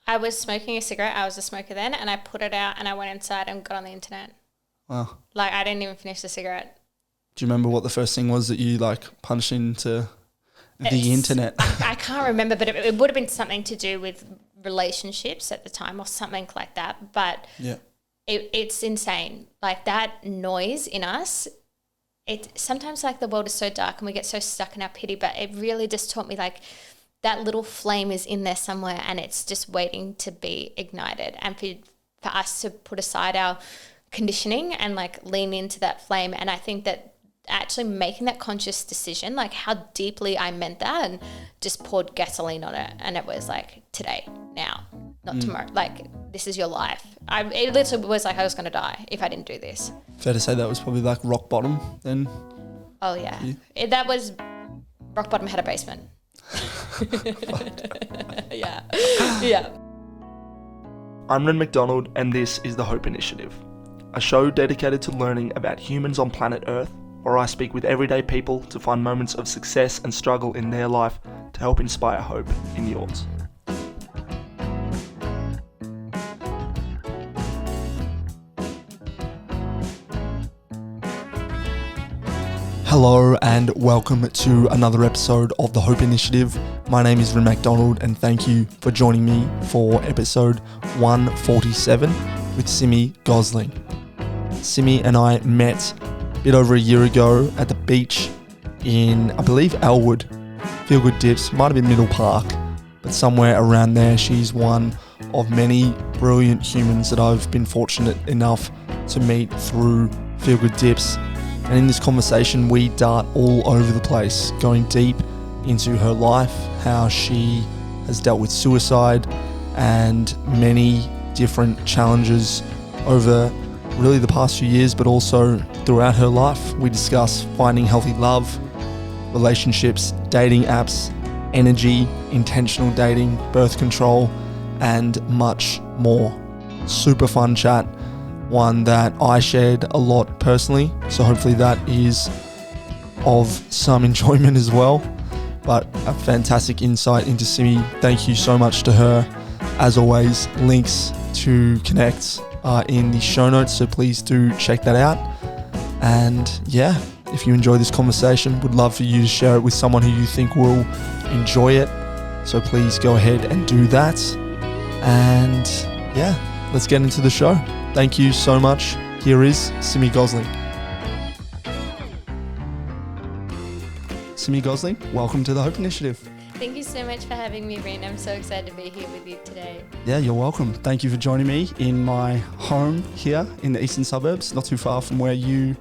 I was smoking a cigarette. I was a smoker then, and I put it out and I went inside and got on the internet. Wow. Like, I didn't even finish the cigarette. Do you remember what the first thing was that you like punched into the internet? I can't remember, but it would have been something to do with relationships at the time or something like that. But yeah, it's insane. Like, that noise in us, sometimes like the world is so dark and we get so stuck in our pity, but it really just taught me like that little flame is in there somewhere and it's just waiting to be ignited. And for us to put aside our conditioning and like lean into that flame. And I think that actually making that conscious decision, like how deeply I meant that, and just poured gasoline on it, and it was like today, now, not tomorrow. Like, this is your life. It literally was like I was going to die if I didn't do this. Fair to say that was probably like rock bottom then? Oh yeah, that was rock bottom. Had a basement. yeah. I'm Ren McDonald, and this is the Hope Initiative, a show dedicated to learning about humans on planet Earth, where I speak with everyday people to find moments of success and struggle in their life to help inspire hope in yours. Hello and welcome to another episode of the Hope Initiative. My name is Ren McDonald and thank you for joining me for episode 147 with Simi Gosling. Simi and I met a bit over a year ago at the beach in, I believe, Elwood. Feel Good Dips, might have been Middle Park, but somewhere around there. She's one of many brilliant humans that I've been fortunate enough to meet through Feel Good Dips. And in this conversation, we dart all over the place, going deep into her life, how she has dealt with suicide and many different challenges over really the past few years, but also throughout her life. We discuss finding healthy love, relationships, dating apps, energy, intentional dating, birth control, and much more. Super fun chat. One that I shared a lot personally, so hopefully that is of some enjoyment as well. But a fantastic insight into Simi. Thank you so much to her. As always, links to connect are in the show notes, so please do check that out. And yeah, if you enjoy this conversation, would love for you to share it with someone who you think will enjoy it. So please go ahead and do that. And yeah, let's get into the show. Thank you so much. Here is Simi Gosling. Simi Gosling, welcome to the Hope Initiative. Thank you so much for having me, Rin. I'm so excited to be here with you today. Yeah, you're welcome. Thank you for joining me in my home here in the eastern suburbs, not too far from where you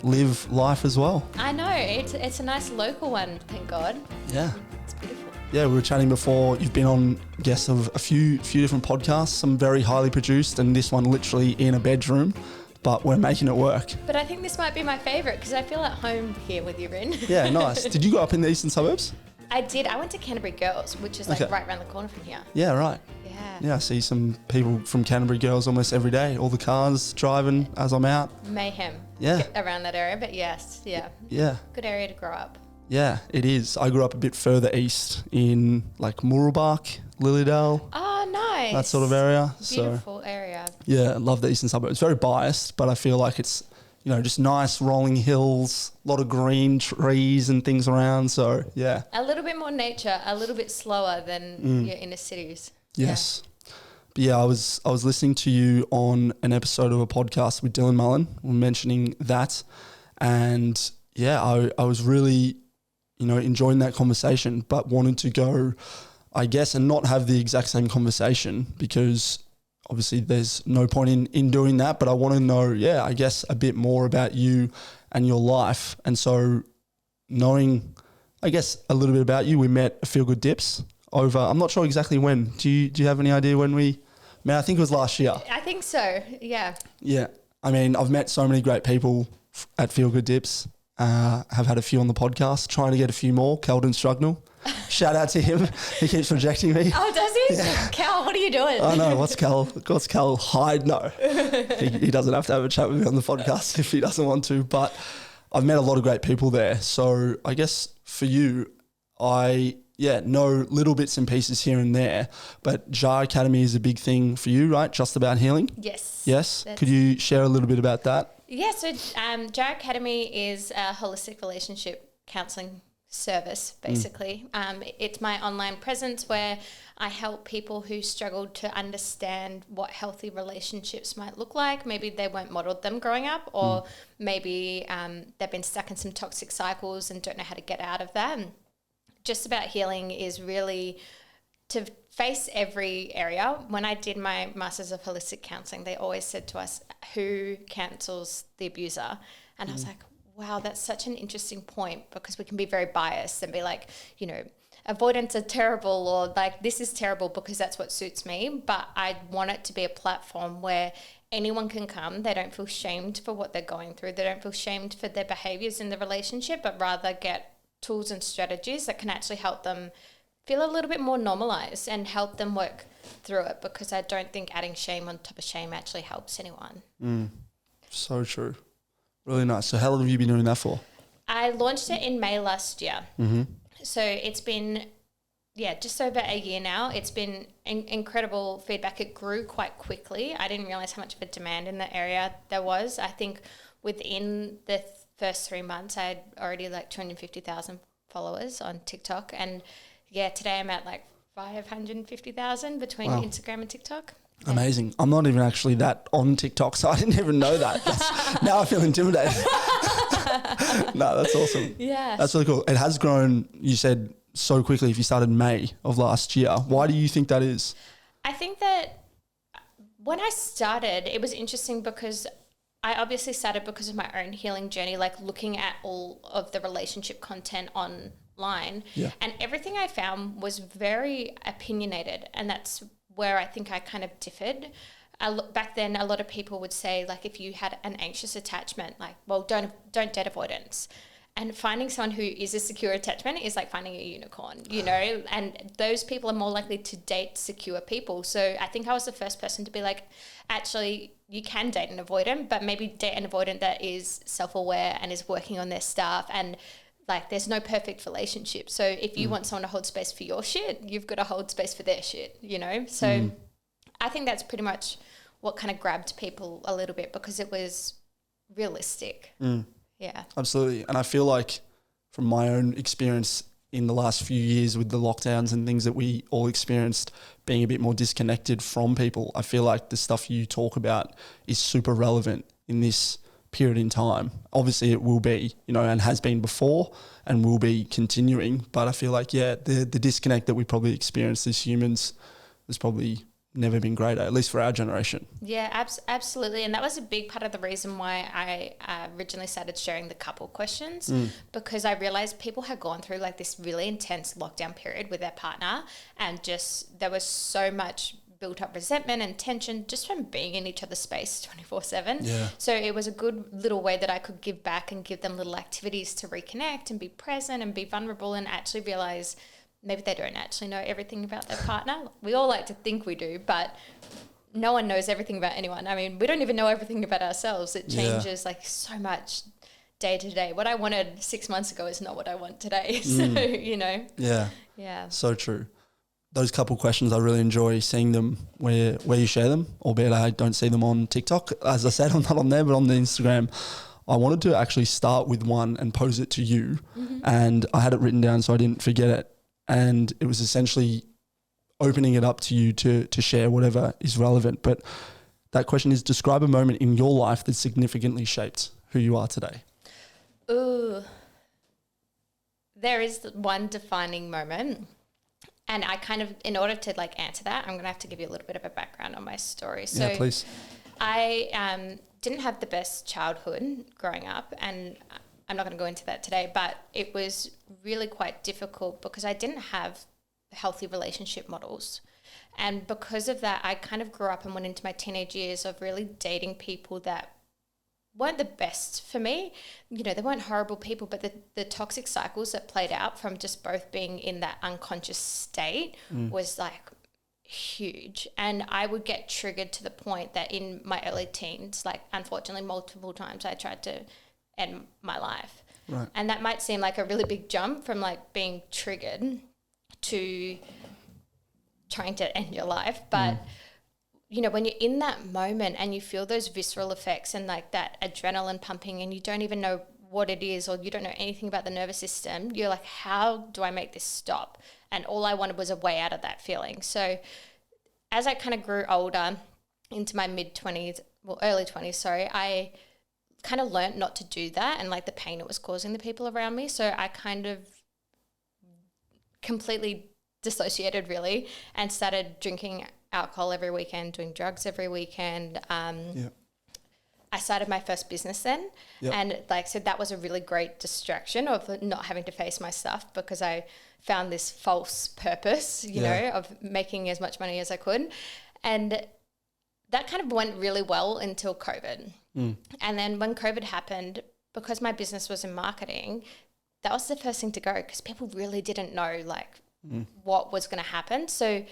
live life as well. I know, it's a nice local one, thank God. Yeah. It's beautiful. Yeah, we were chatting before. You've been on guests of a few different podcasts, some very highly produced, and this one literally in a bedroom, but we're making it work. But I think this might be my favourite because I feel at home here with you, Rin. Yeah, nice. Did you grow up in the eastern suburbs? I did. I went to Canterbury Girls, which is like right around the corner from here. Yeah, right. Yeah. Yeah, I see some people from Canterbury Girls almost every day. All the cars driving as I'm out. Mayhem. Yeah. Around that area, but yes, yeah. Yeah. Good area to grow up. Yeah, it is. I grew up a bit further east in like Mooroolbark, Lilydale. Oh, nice. That sort of area. Beautiful area. Yeah, I love the eastern suburbs. It's very biased, but I feel like it's, you know, just nice rolling hills, a lot of green trees and things around. So, yeah. A little bit more nature, a little bit slower than your inner cities. Yes. Yeah. But yeah, I was listening to you on an episode of a podcast with Dylan Mullen. We're mentioning that. And yeah, I was really, you know, enjoying that conversation, but wanted to go, I guess, and not have the exact same conversation because obviously there's no point in doing that, but I want to know, I guess a bit more about you and your life. And so knowing, I guess, a little bit about you, we met at Feel Good Dips over, I'm not sure exactly when. Do you have any idea when we met? I think it was last year. I think so, yeah. Yeah. I mean, I've met so many great people at Feel Good Dips. Have had a few on the podcast, trying to get a few more. Keldon Strugnell. Shout out to him. He keeps rejecting me. Oh, does he? Yeah. Cal, what are you doing? Oh no, what's Cal hide? No. He doesn't have to have a chat with me on the podcast if he doesn't want to, but I've met a lot of great people there. So I guess for you, I know little bits and pieces here and there, but JAR Academy is a big thing for you, right? Just About Healing? Yes. Could you share a little bit about that? Yeah, so JAR Academy is a holistic relationship counselling service, basically. It's my online presence where I help people who struggle to understand what healthy relationships might look like. Maybe they weren't modelled them growing up, or maybe they've been stuck in some toxic cycles and don't know how to get out of that. And Just About Healing is really to face every area. When I did my Masters of Holistic Counselling, they always said to us, who counsels the abuser? And I was like, wow, that's such an interesting point, because we can be very biased and be like, avoidance are terrible, or like this is terrible because that's what suits me. But I want it to be a platform where anyone can come. They don't feel shamed for what they're going through. They don't feel shamed for their behaviors in the relationship, but rather get tools and strategies that can actually help them feel a little bit more normalized and help them work through it, because I don't think adding shame on top of shame actually helps anyone. So true. Really nice. So how long have you been doing that for? I launched it in May last year. So it's been, just over a year now. It's been incredible feedback. It grew quite quickly. I didn't realize how much of a demand in the area there was. I think within the first 3 months, I had already like 250,000 followers on TikTok. And today I'm at like 550,000 between Instagram and TikTok. Yeah. Amazing. I'm not even actually that on TikTok, so I didn't even know that. Now I feel intimidated. No, that's awesome. Yeah. That's really cool. It has grown, you said, so quickly if you started May of last year. Why do you think that is? I think that when I started, it was interesting because I obviously started because of my own healing journey, like looking at all of the relationship content online. Yeah. And everything I found was very opinionated, and that's where I think I kind of differed. Back then, a lot of people would say, like, if you had an anxious attachment, like, well, don't date avoidance. And finding someone who is a secure attachment is like finding a unicorn, and those people are more likely to date secure people. So I think I was the first person to be like, actually, you can date an avoidant, but maybe date an avoidant that is self-aware and is working on their stuff, and like, there's no perfect relationship. So if you want someone to hold space for your shit, you've got to hold space for their shit, So I think that's pretty much what kind of grabbed people a little bit, because it was realistic. Yeah. Absolutely. And I feel like from my own experience in the last few years with the lockdowns and things that we all experienced, being a bit more disconnected from people, I feel like the stuff you talk about is super relevant in this period in time. Obviously it will be, and has been before and will be continuing, but I feel like, the disconnect that we probably experienced as humans has probably never been greater, at least for our generation. Yeah, absolutely. And that was a big part of the reason why I originally started sharing the couple questions, because I realized people had gone through like this really intense lockdown period with their partner, and just there was so much built up resentment and tension just from being in each other's space 24/7. Yeah. So it was a good little way that I could give back and give them little activities to reconnect and be present and be vulnerable, and actually realize maybe they don't actually know everything about their partner. We all like to think we do, but no one knows everything about anyone. I mean, we don't even know everything about ourselves. It changes like so much day to day. What I wanted 6 months ago is not what I want today. So, Yeah. Yeah. So true. Those couple questions, I really enjoy seeing them where you share them, albeit I don't see them on TikTok. As I said, I'm not on there, but on the Instagram. I wanted to actually start with one and pose it to you. And I had it written down so I didn't forget it. And it was essentially opening it up to you to share whatever is relevant. But that question is, describe a moment in your life that significantly shaped who you are today. Ooh. There is one defining moment. And I kind of, in order to like answer that, I'm going to have to give you a little bit of a background on my story. So yeah, please. I didn't have the best childhood growing up, and I'm not going to go into that today, but it was really quite difficult because I didn't have healthy relationship models. And because of that, I kind of grew up and went into my teenage years of really dating people that weren't the best for me. They weren't horrible people, but the toxic cycles that played out from just both being in that unconscious state was like huge. And I would get triggered to the point that in my early teens, like unfortunately multiple times I tried to end my life. Right. And that might seem like a really big jump from like being triggered to trying to end your life. But, you know, when you're in that moment and you feel those visceral effects and like that adrenaline pumping and you don't even know what it is or you don't know anything about the nervous system, you're like, how do I make this stop? And all I wanted was a way out of that feeling. So as I kind of grew older into my early 20s, I kind of learned not to do that and like the pain it was causing the people around me. So I kind of completely dissociated really and started drinking alcohol every weekend, doing drugs every weekend. I started my first business then. And like, so that was a really great distraction of not having to face my stuff because I found this false purpose, you know, of making as much money as I could. And that kind of went really well until COVID. And then when COVID happened, because my business was in marketing, that was the first thing to go because people really didn't know like what was going to happen. So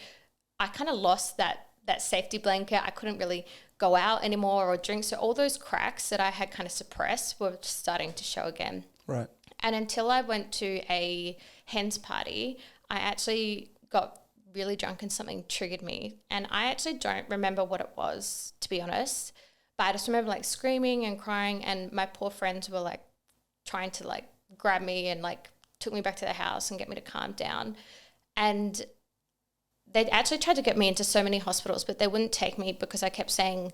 I kind of lost that safety blanket. I couldn't really go out anymore or drink. So all those cracks that I had kind of suppressed were starting to show again. Right. And until I went to a hen's party, I actually got really drunk and something triggered me. And I actually don't remember what it was, to be honest. But I just remember like screaming and crying, and my poor friends were like trying to like grab me and like took me back to the house and get me to calm down. And they'd actually tried to get me into so many hospitals, but they wouldn't take me because I kept saying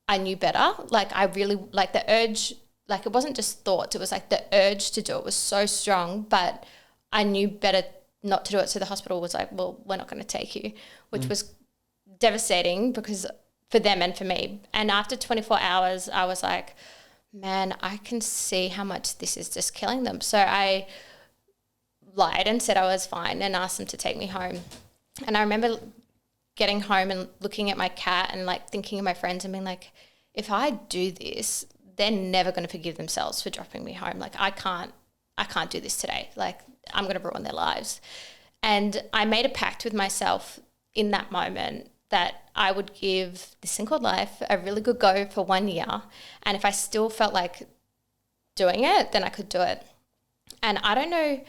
I knew better. Like I really, like the urge, like it wasn't just thoughts, it was like the urge to do it was so strong, but I knew better not to do it. So the hospital was like, well, we're not going to take you, which was devastating because for them and for me. And after 24 hours, I was like, man, I can see how much this is just killing them. So I lied and said I was fine and asked them to take me home. And I remember getting home and looking at my cat and like thinking of my friends and being like, if I do this, they're never going to forgive themselves for dropping me home. Like I can't do this today. Like I'm going to ruin their lives. And I made a pact with myself in that moment that I would give this thing called life a really good go for 1 year. And if I still felt like doing it, then I could do it. And I don't know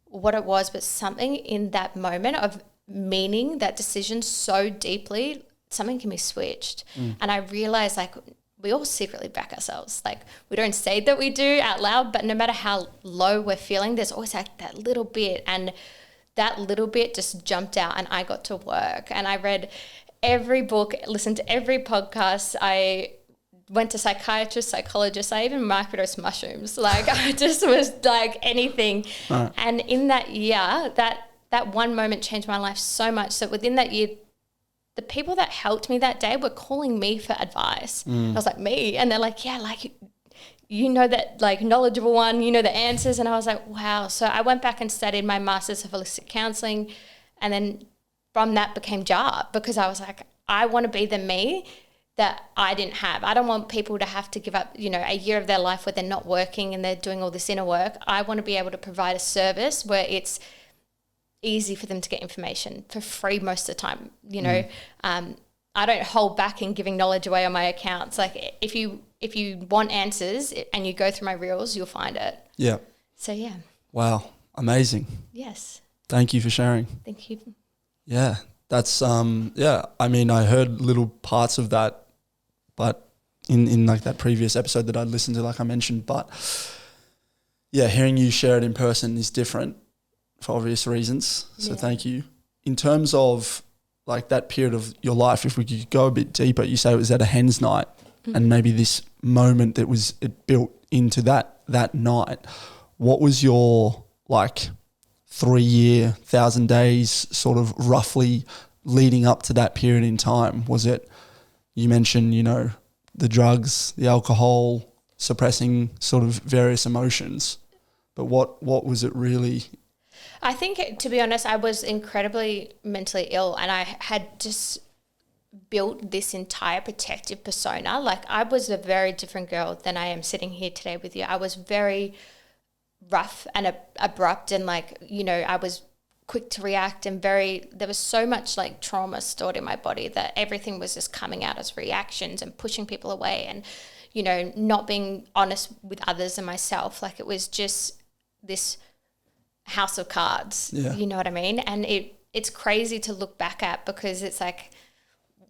what it was, but something in that moment of meaning that decision so deeply, something can be switched. And I realized like we all secretly back ourselves. Like we don't say that we do out loud, but no matter how low we're feeling, there's always like that little bit. And that little bit just jumped out and I got to work. And I read every book, listened to every podcast. I went to psychiatrists, psychologists. I even microdosed mushrooms. Like I just was like anything. And in that year, that one moment changed my life so much that within that year, the people that helped me that day were calling me for advice. I was like, me? And they're like, yeah, like, you know that like knowledgeable one, you know the answers. And I was like, wow. So I went back and studied my Master's of Holistic Counselling. And then from that became JAR because I was like, I want to be the me that I didn't have. I don't want people to have to give up, you know, a year of their life where they're not working and they're doing all this inner work. I want to be able to provide a service where it's easy for them to get information for free most of the time. You know, I don't hold back in giving knowledge away on my accounts. Like if you want answers and you go through my reels, you'll find it. Yeah. So yeah. Wow. Amazing. Yes. Thank you for sharing. Thank you. Yeah. That's, yeah. I mean, I heard little parts of that, but in like that previous episode that I listened to, like I mentioned, but yeah, hearing you share it in person is different for obvious reasons. So thank you. In terms of like that period of your life, if we could go a bit deeper, you say it was at a hen's night and maybe this moment that was it built into that night. What was your like 3 year, 1,000 days sort of roughly leading up to that period in time? Was it, you mentioned, you know, the drugs, the alcohol, suppressing sort of various emotions, but what was it really? I think, to be honest, I was incredibly mentally ill and I had just built this entire protective persona. Like I was a very different girl than I am sitting here today with you. I was very rough and abrupt and like, you know, I was quick to react and there was so much like trauma stored in my body that everything was just coming out as reactions and pushing people away and, you know, not being honest with others and myself. Like it was just this house of cards. Yeah. You know what I mean? And it's crazy to look back at, because it's like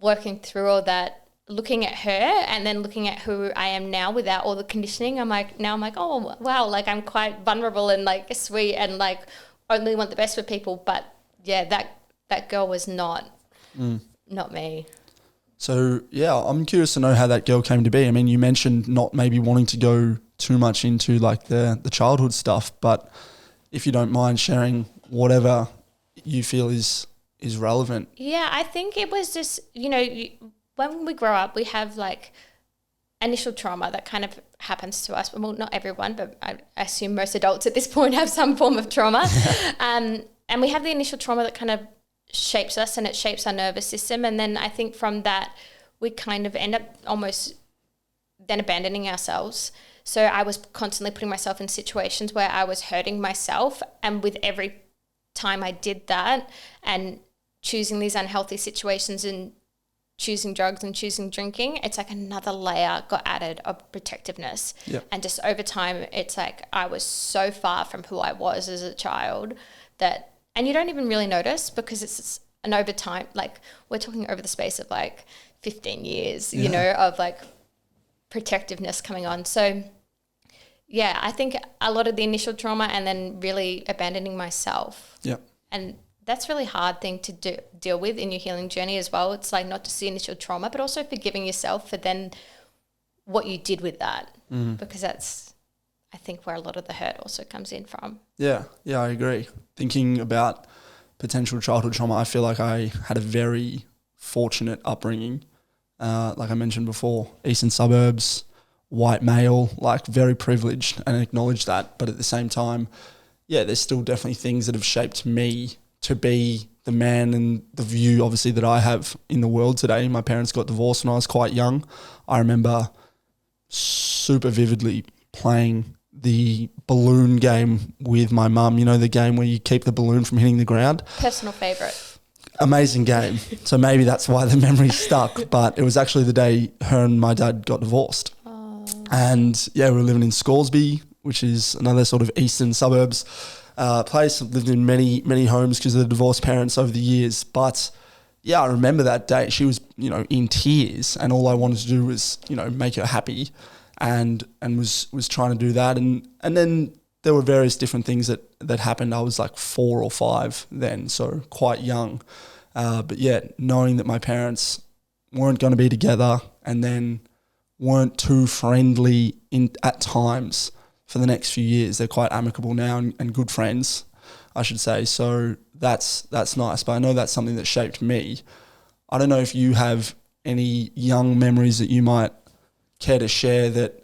working through all that, looking at her and then looking at who I am now without all the conditioning. I'm like, oh, wow, like I'm quite vulnerable and like sweet and like only want the best for people. But yeah, that girl was not me. So, yeah, I'm curious to know how that girl came to be. I mean, you mentioned not maybe wanting to go too much into like the childhood stuff, but if you don't mind sharing whatever you feel is relevant. Yeah, I think it was just, when we grow up, we have like initial trauma that kind of happens to us. Well, not everyone, but I assume most adults at this point have some form of trauma. And we have the initial trauma that kind of shapes us, and it shapes our nervous system. And then I think from that, we kind of end up almost then abandoning ourselves. So I was constantly putting myself in situations where I was hurting myself. And with every time I did that and choosing these unhealthy situations and choosing drugs and choosing drinking, it's like another layer got added of protectiveness. Yep. And just over time, it's like I was so far from who I was as a child that, and you don't even really notice, because it's an over time, like we're talking over the space of like 15 years, you know, of like protectiveness coming on. So yeah, I think a lot of the initial trauma and then really abandoning myself. Yeah. And that's a really hard thing to deal with in your healing journey as well. It's like not just the initial trauma, but also forgiving yourself for then what you did with that, because that's, I think, where a lot of the hurt also comes in from. Yeah, I agree. Thinking about potential childhood trauma, I feel like I had a very fortunate upbringing. Like I mentioned before, eastern suburbs, white male, like very privileged, and acknowledge that. But at the same time, yeah, there's still definitely things that have shaped me to be the man and the view, obviously, that I have in the world today. My parents got divorced when I was quite young. I remember super vividly playing the balloon game with my mum, the game where you keep the balloon from hitting the ground. Personal favourite. Amazing game. So maybe that's why the memory stuck. But it was actually the day her and my dad got divorced. Oh. And yeah, we were living in Scoresby, which is another sort of eastern suburbs place. I've lived in many, many homes because of the divorced parents over the years. But yeah, I remember that day. She was, in tears, and all I wanted to do was, make her happy, and was trying to do that. And then there were various different things that happened. I was like 4 or 5 then, so quite young. But yeah, knowing that my parents weren't going to be together and then weren't too friendly at times for the next few years. They're quite amicable now and good friends, I should say. So that's nice. But I know that's something that shaped me. I don't know if you have any young memories that you might care to share that,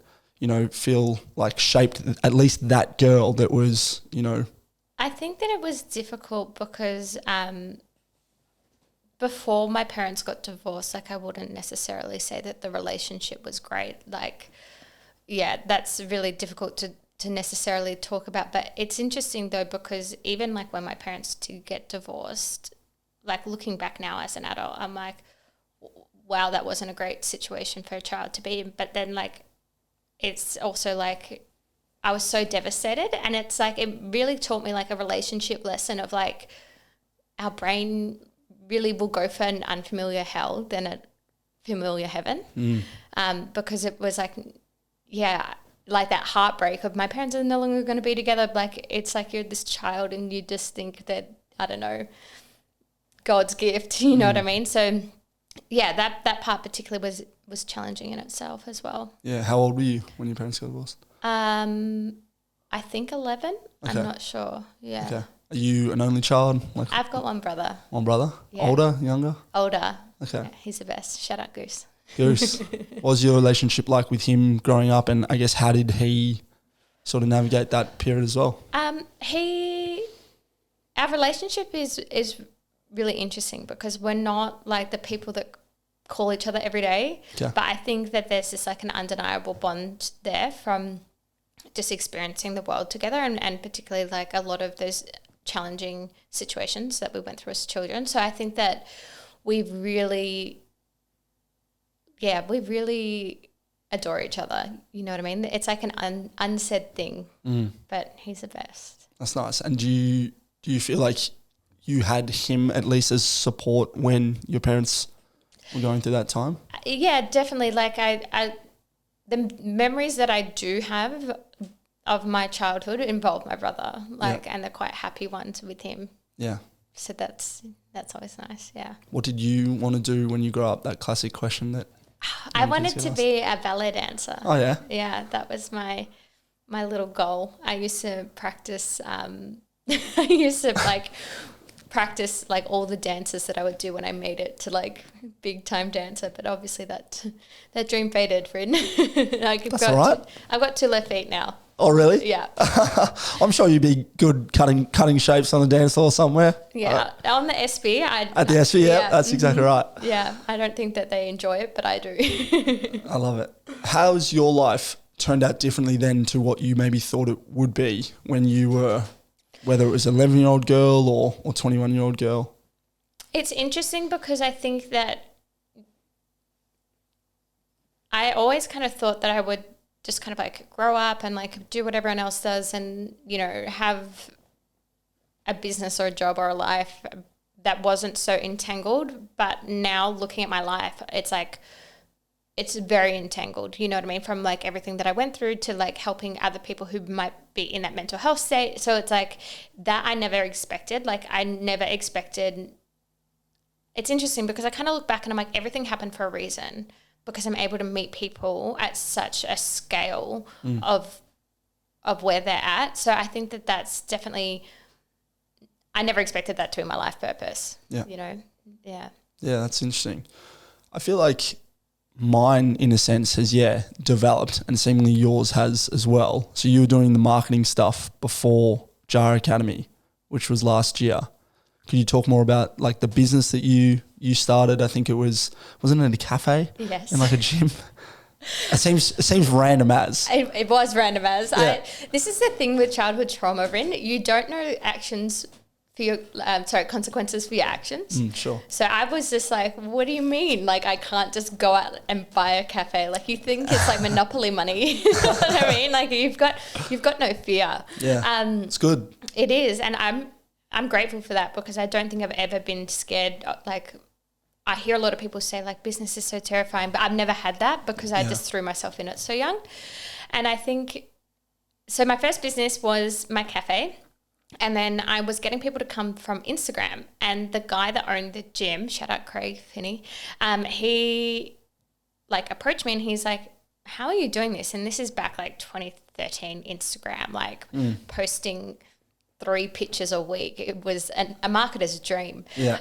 feel like shaped at least that girl that was, I think that it was difficult because before my parents got divorced, like I wouldn't necessarily say that the relationship was great. Like, yeah, that's really difficult to necessarily talk about. But it's interesting though, because even like when my parents did get divorced, like looking back now as an adult, I'm like, wow, that wasn't a great situation for a child to be in. But then like, it's also like, I was so devastated, and it's like, it really taught me like a relationship lesson of like, our brain really will go for an unfamiliar hell than a familiar heaven. Because it was like, yeah, like that heartbreak of my parents are no longer going to be together. Like, it's like you're this child and you just think that, I don't know, God's gift, you know what I mean? So yeah, that part particularly was challenging in itself as well. Yeah. How old were you when your parents got divorced? I think 11. Okay. I'm not sure. Yeah. Okay. Are you an only child? Like, I've got one brother. One brother? Yeah. Older, younger? Older. Okay. Yeah, he's the best. Shout out Goose. Goose. What was your relationship like with him growing up, and I guess how did he sort of navigate that period as well? Our relationship is really interesting because we're not like the people that call each other every day. Okay. But I think that there's just like an undeniable bond there from just experiencing the world together, and particularly like a lot of those challenging situations that we went through as children. So I think that we really adore each other. You know what I mean? It's like an unsaid thing, but he's the best. That's nice. And do you feel like you had him at least as support when your parents were going through that time? Yeah, definitely. Like the memories that I do have of my childhood involve my brother, and they're quite happy ones with him. Yeah. So that's always nice. Yeah. What did you want to do when you grew up? That classic question that I wanted to be a ballet dancer. Oh yeah. Yeah, that was my little goal. I used to practice. I used to practice like all the dances that I would do when I made it to like big time dancer. But obviously that dream faded, Frin. That's all right. I've got 2 left feet now. Oh really? Yeah. I'm sure you'd be good cutting shapes on the dance floor somewhere. Yeah, on the SB. At the SB, yeah, that's exactly right. Yeah, I don't think that they enjoy it, but I do. I love it. How's your life turned out differently then to what you maybe thought it would be when you were, whether it was an 11-year-old girl or 21-year-old girl? It's interesting because I think that I always kind of thought that I would just kind of like grow up and like do what everyone else does and, you know, have a business or a job or a life that wasn't so entangled. But now looking at my life, it's like, it's very entangled, you know what I mean? From like everything that I went through to like helping other people who might be in that mental health state. So it's like that I never expected. Like I never expected. It's interesting because I kind of look back and I'm like, everything happened for a reason because I'm able to meet people at such a scale of where they're at. So I think that that's definitely, I never expected that to be my life purpose. Yeah. You know? Yeah. Yeah, that's interesting. I feel like mine, in a sense, has, developed and seemingly yours has as well. So you were doing the marketing stuff before Jar Academy, which was last year. Could you talk more about like the business that you started? I think it wasn't it a cafe? Yes. In like a gym? It seems random as. It was random as. Yeah. This is the thing with childhood trauma, Rin. You don't know actions for your, consequences for your actions. Sure. So I was just like, what do you mean? Like, I can't just go out and buy a cafe. Like, you think it's like Monopoly money. You know what I mean? Like, you've got no fear. Yeah. It's good. It is. And I'm grateful for that because I don't think I've ever been scared. Like, I hear a lot of people say like business is so terrifying, but I've never had that because I just threw myself in it so young. And I think, so my first business was my cafe. And then I was getting people to come from Instagram, and the guy that owned the gym, shout out Craig Finney, he like approached me and he's like, how are you doing this? And this is back like 2013 Instagram, like posting 3 pictures a week. It was a marketer's dream. Yeah.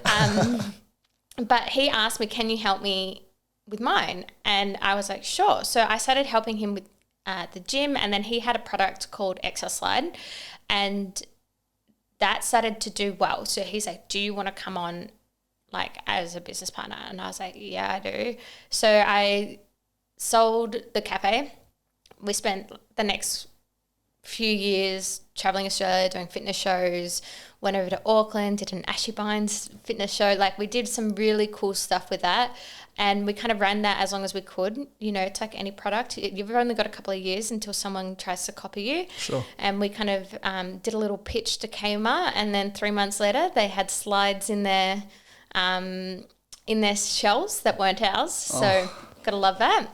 But he asked me, can you help me with mine? And I was like, sure. So I started helping him with the gym, and then he had a product called Exerslide, and that started to do well. So he's like, do you want to come on like as a business partner? And I was like, yeah, I do. So I sold the cafe. We spent the next few years traveling Australia, doing fitness shows, went over to Auckland, did an Ashy Bynes fitness show. Like we did some really cool stuff with that. And we kind of ran that as long as we could. You know, it's like any product. You've only got a couple of years until someone tries to copy you. Sure. And we kind of did a little pitch to Kmart, and then 3 months later they had slides in their shelves that weren't ours. So gotta love that.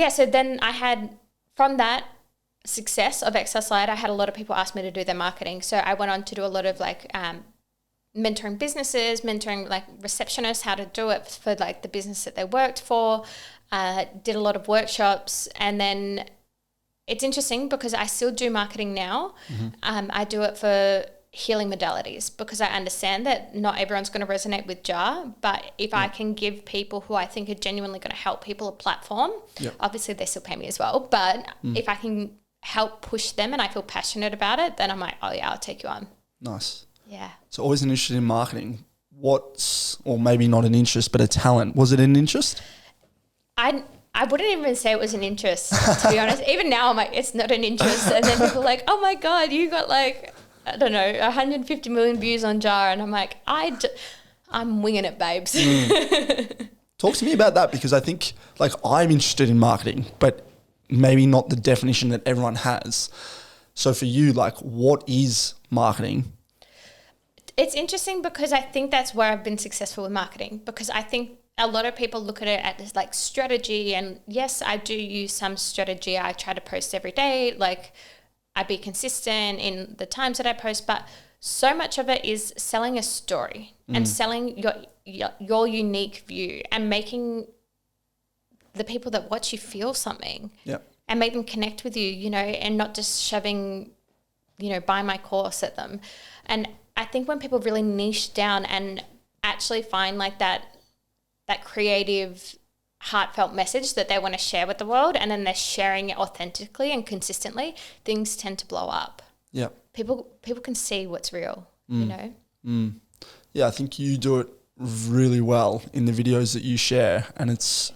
So then I had, from that success of Exerslide, I had a lot of people ask me to do their marketing. So I went on to do a lot of like mentoring businesses, mentoring like receptionists, how to do it for like the business that they worked for, did a lot of workshops. And then it's interesting because I still do marketing now. I do it for healing modalities because I understand that not everyone's going to resonate with JAR, but if I can give people who I think are genuinely going to help people a platform, obviously they still pay me as well, but if I can help push them and I feel passionate about it, then I'm like, oh yeah, I'll take you on. Nice. Yeah. So always an interest in marketing. Or maybe not an interest, but a talent. Was it an interest? I wouldn't even say it was an interest, to be honest. Even now I'm like, it's not an interest. And then people are like, oh my God, you got like, I don't know, 150 million views on JAR. And I'm like, I'm winging it, babes. Talk to me about that because I think like I'm interested in marketing, but maybe not the definition that everyone has. So for you, like, what is marketing? It's interesting because I think that's where I've been successful with marketing, because I think a lot of people look at it as like strategy, and yes, I do use some strategy. I try to post every day, like I be consistent in the times that I post, but so much of it is selling a story and selling your unique view and making the people that watch you feel something. Yep. And make them connect with you, you know, and not just shoving, you know, buy my course at them. And I think when people really niche down and actually find like that creative, heartfelt message that they want to share with the world, and then they're sharing it authentically and consistently, things tend to blow up. Yeah. People can see what's real, you know? Yeah, I think you do it really well in the videos that you share, and it's,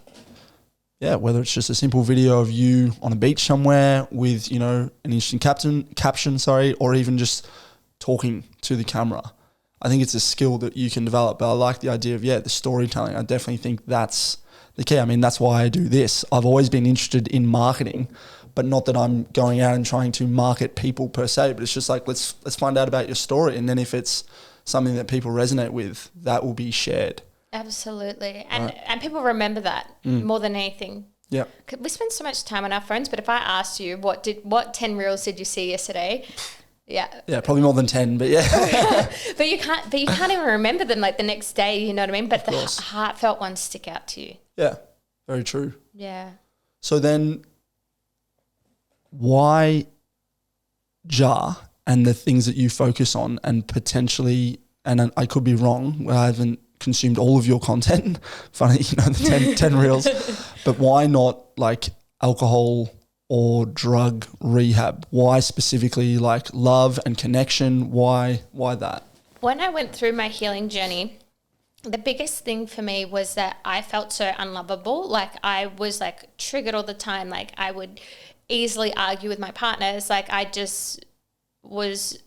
yeah, whether it's just a simple video of you on a beach somewhere with, you know, an interesting caption, or even just talking to the camera. I think it's a skill that you can develop, but I like the idea of, the storytelling. I definitely think that's the key. I mean, that's why I do this. I've always been interested in marketing, but not that I'm going out and trying to market people per se, but it's just like, let's find out about your story. And then if it's something that people resonate with, that will be shared. Absolutely. And people remember that more than anything. Yeah. We spend so much time on our phones, but if I asked you what 10 reels did you see yesterday? Yeah. Yeah, probably more than 10, but yeah. but you can't even remember them like the next day, you know what I mean? But the heartfelt ones stick out to you. Yeah. Very true. Yeah. So then why JAR and the things that you focus on, and potentially, and I could be wrong, I haven't consumed all of your content, funny, you know, the 10 reels, but why not like alcohol or drug rehab? Why specifically like love and connection? Why that? When I went through my healing journey, the biggest thing for me was that I felt so unlovable. Like I was like triggered all the time. Like I would easily argue with my partners. Like I just was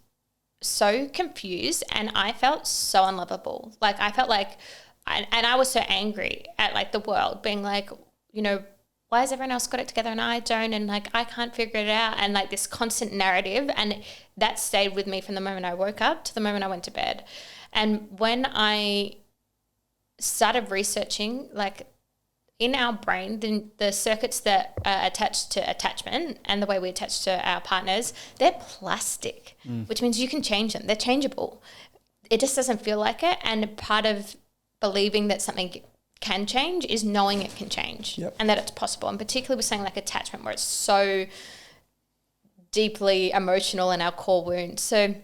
so confused, and I felt so unlovable. Like I felt like, and I was so angry at like the world, being like, you know, why has everyone else got it together and I don't, and like I can't figure it out, and like this constant narrative, and that stayed with me from the moment I woke up to the moment I went to bed. And when I started researching, like in our brain, the circuits that are attached to attachment and the way we attach to our partners, they're plastic, which means you can change them. They're changeable. It just doesn't feel like it. And part of believing that something can change is knowing it can change and that it's possible. And particularly with something like attachment, where it's so deeply emotional in our core wounds. So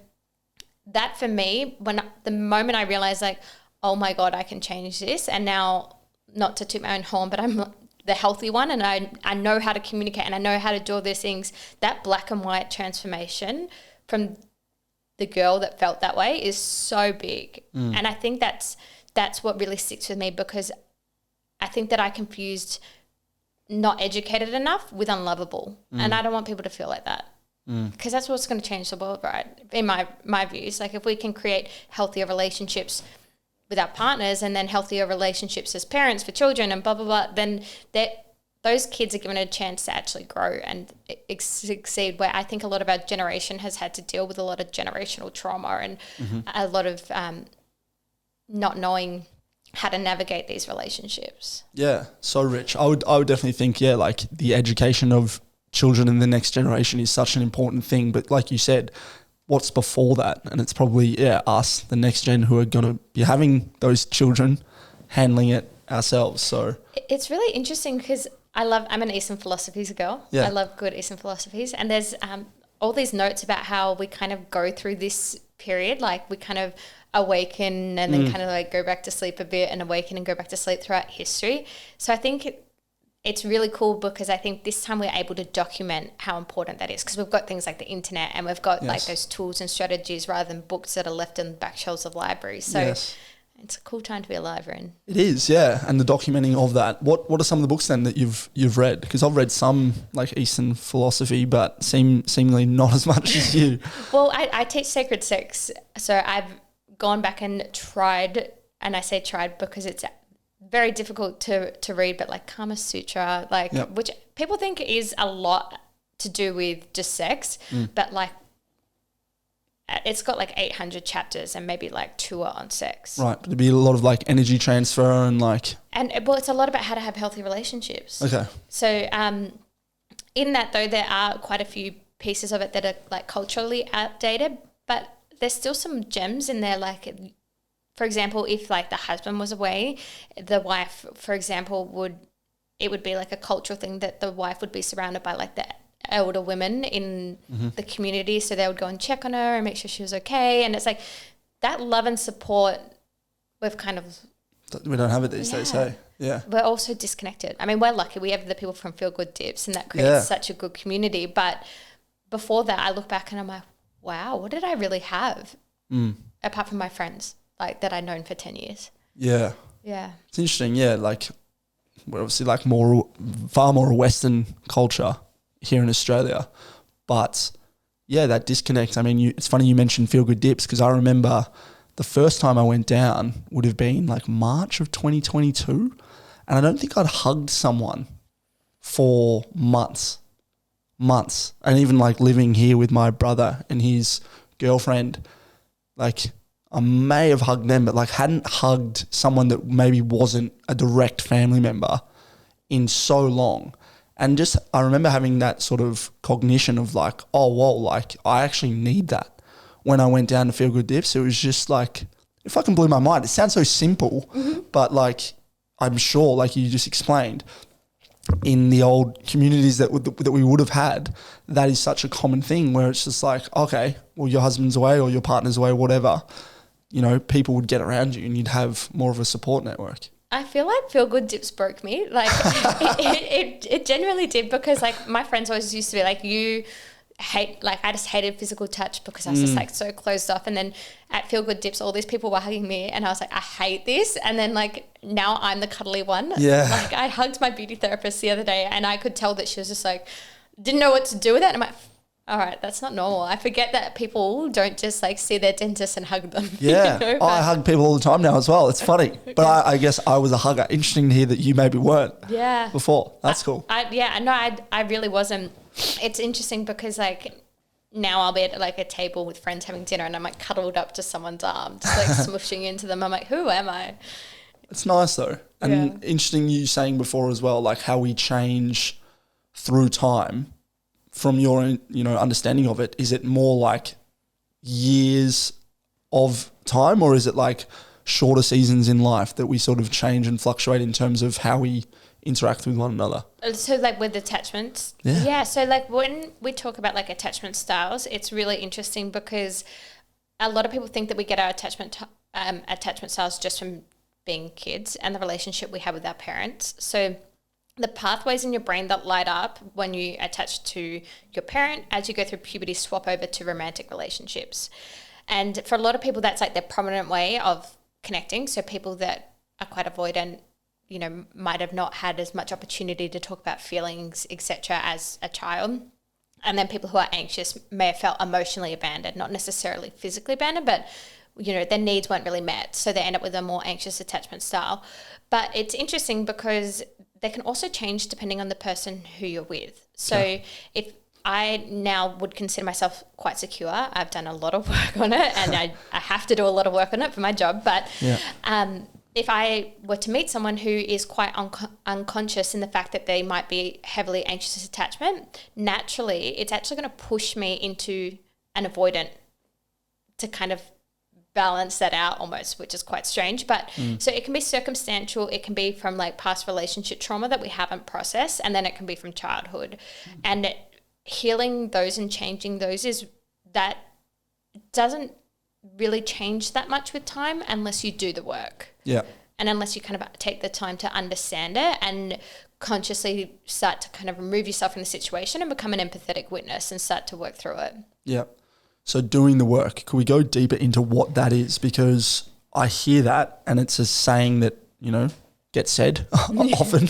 that for me, the moment I realized like, oh my God, I can change this. And now, not to toot my own horn, but I'm the healthy one, and I know how to communicate, and I know how to do all these things. That black and white transformation from the girl that felt that way is so big. And I think that's what really sticks with me, because I think that I confused not educated enough with unlovable. And I don't want people to feel like that, because that's what's going to change the world, right? In my views, like if we can create healthier relationships with our partners, and then healthier relationships as parents for children, and blah, blah, blah, then those kids are given a chance to actually grow and succeed, where I think a lot of our generation has had to deal with a lot of generational trauma and a lot of not knowing how to navigate these relationships. Yeah, so rich. I would definitely think, like the education of children in the next generation is such an important thing. But like you said, what's before that? And it's probably, us, the next gen, who are going to be having those children, handling it ourselves. So it's really interesting, because I'm an Eastern philosophies girl. Yeah. I love good Eastern philosophies. And there's all these notes about how we kind of go through this period, like we kind of awaken and then kind of like go back to sleep a bit, and awaken and go back to sleep throughout history. So I think it's really cool, because I think this time we're able to document how important that is, because we've got things like the internet, and we've got like those tools and strategies rather than books that are left in the back shelves of libraries. So it's a cool time to be alive in. It is, yeah. And the documenting of that. What are some of the books then that you've read? Because I've read some like Eastern philosophy, but seemingly not as much as you. Well, I teach sacred sex, so I've gone back and tried, and I say tried because it's very difficult to read, but like Kama Sutra, like which people think is a lot to do with just sex, but like it's got like 800 chapters and maybe like 2 are on sex. Right. There'd be a lot of like energy transfer and like. And well, it's a lot about how to have healthy relationships. Okay. So in that though, there are quite a few pieces of it that are like culturally outdated, but there's still some gems in there. Like, for example, if like the husband was away, the wife, for example, it would be like a cultural thing that the wife would be surrounded by like the elder women in the community, so they would go and check on her and make sure she was okay. And it's like that love and support we don't have it these days, hey? Yeah. We're also disconnected. I mean, we're lucky. We have the people from Feel Good Dips and that creates such a good community. But before that, I look back and I'm like, wow, what did I really have apart from my friends like that I'd known for 10 years? Yeah. Yeah. It's interesting. Yeah. Like we're obviously like far more Western culture here in Australia, but yeah, that disconnect. I mean, it's funny you mentioned Feel Good Dips because I remember the first time I went down would have been like March of 2022, and I don't think I'd hugged someone for months, and even like living here with my brother and his girlfriend, like I may have hugged them, but like hadn't hugged someone that maybe wasn't a direct family member in so long. And just, I remember having that sort of cognition of like, oh, whoa, like I actually need that. When I went down to Feel Good Dips, it was just like, it fucking blew my mind. It sounds so simple, but like, I'm sure, like you just explained, in the old communities that we would have had, that is such a common thing where it's just like, okay, well, your husband's away or your partner's away, whatever, you know, people would get around you and you'd have more of a support network. I feel like Feel Good Dips broke me. Like it genuinely did, because like my friends always used to be like, you hate, like I just hated physical touch because I was just like so closed off. And then at Feel Good Dips, all these people were hugging me and I was like, I hate this. And then like now I'm the cuddly one. Yeah. Like I hugged my beauty therapist the other day and I could tell that she was just like, didn't know what to do with it. And I'm like, all right, that's not normal. I forget that people don't just like see their dentist and hug them. Yeah, you know? I hug people all the time now as well. It's funny. But I guess I was a hugger. Interesting to hear that you maybe weren't before. That's cool. I really wasn't. It's interesting because like now I'll be at like a table with friends having dinner and I'm like cuddled up to someone's arm, just like smooshing into them. I'm like, who am I? It's nice though. And interesting you saying before as well, like how we change through time. From your, you know, understanding of it, is it more like years of time or is it like shorter seasons in life that we sort of change and fluctuate in terms of how we interact with one another? So like with attachments? Yeah. So like when we talk about like attachment styles, it's really interesting because a lot of people think that we get our attachment styles just from being kids and the relationship we have with our parents. So the pathways in your brain that light up when you attach to your parent as you go through puberty swap over to romantic relationships. And for a lot of people, that's like their prominent way of connecting. So people that are quite avoidant, you know, might have not had as much opportunity to talk about feelings, etc., as a child. And then people who are anxious may have felt emotionally abandoned, not necessarily physically abandoned, but you know, their needs weren't really met. So they end up with a more anxious attachment style. But it's interesting because they can also change depending on the person who you're with. So if I now would consider myself quite secure, I've done a lot of work on it and I have to do a lot of work on it for my job. But if I were to meet someone who is quite unconscious in the fact that they might be heavily anxious attachment, naturally it's actually going to push me into an avoidant to kind of balance that out almost, which is quite strange. But so it can be circumstantial, it can be from like past relationship trauma that we haven't processed, and then it can be from childhood. And healing those and changing those is that doesn't really change that much with time unless you do the work. Yeah. And unless you kind of take the time to understand it and consciously start to kind of remove yourself from the situation and become an empathetic witness and start to work through it. Yeah. So doing the work, could we go deeper into what that is? Because I hear that and it's a saying that, you know, gets said often.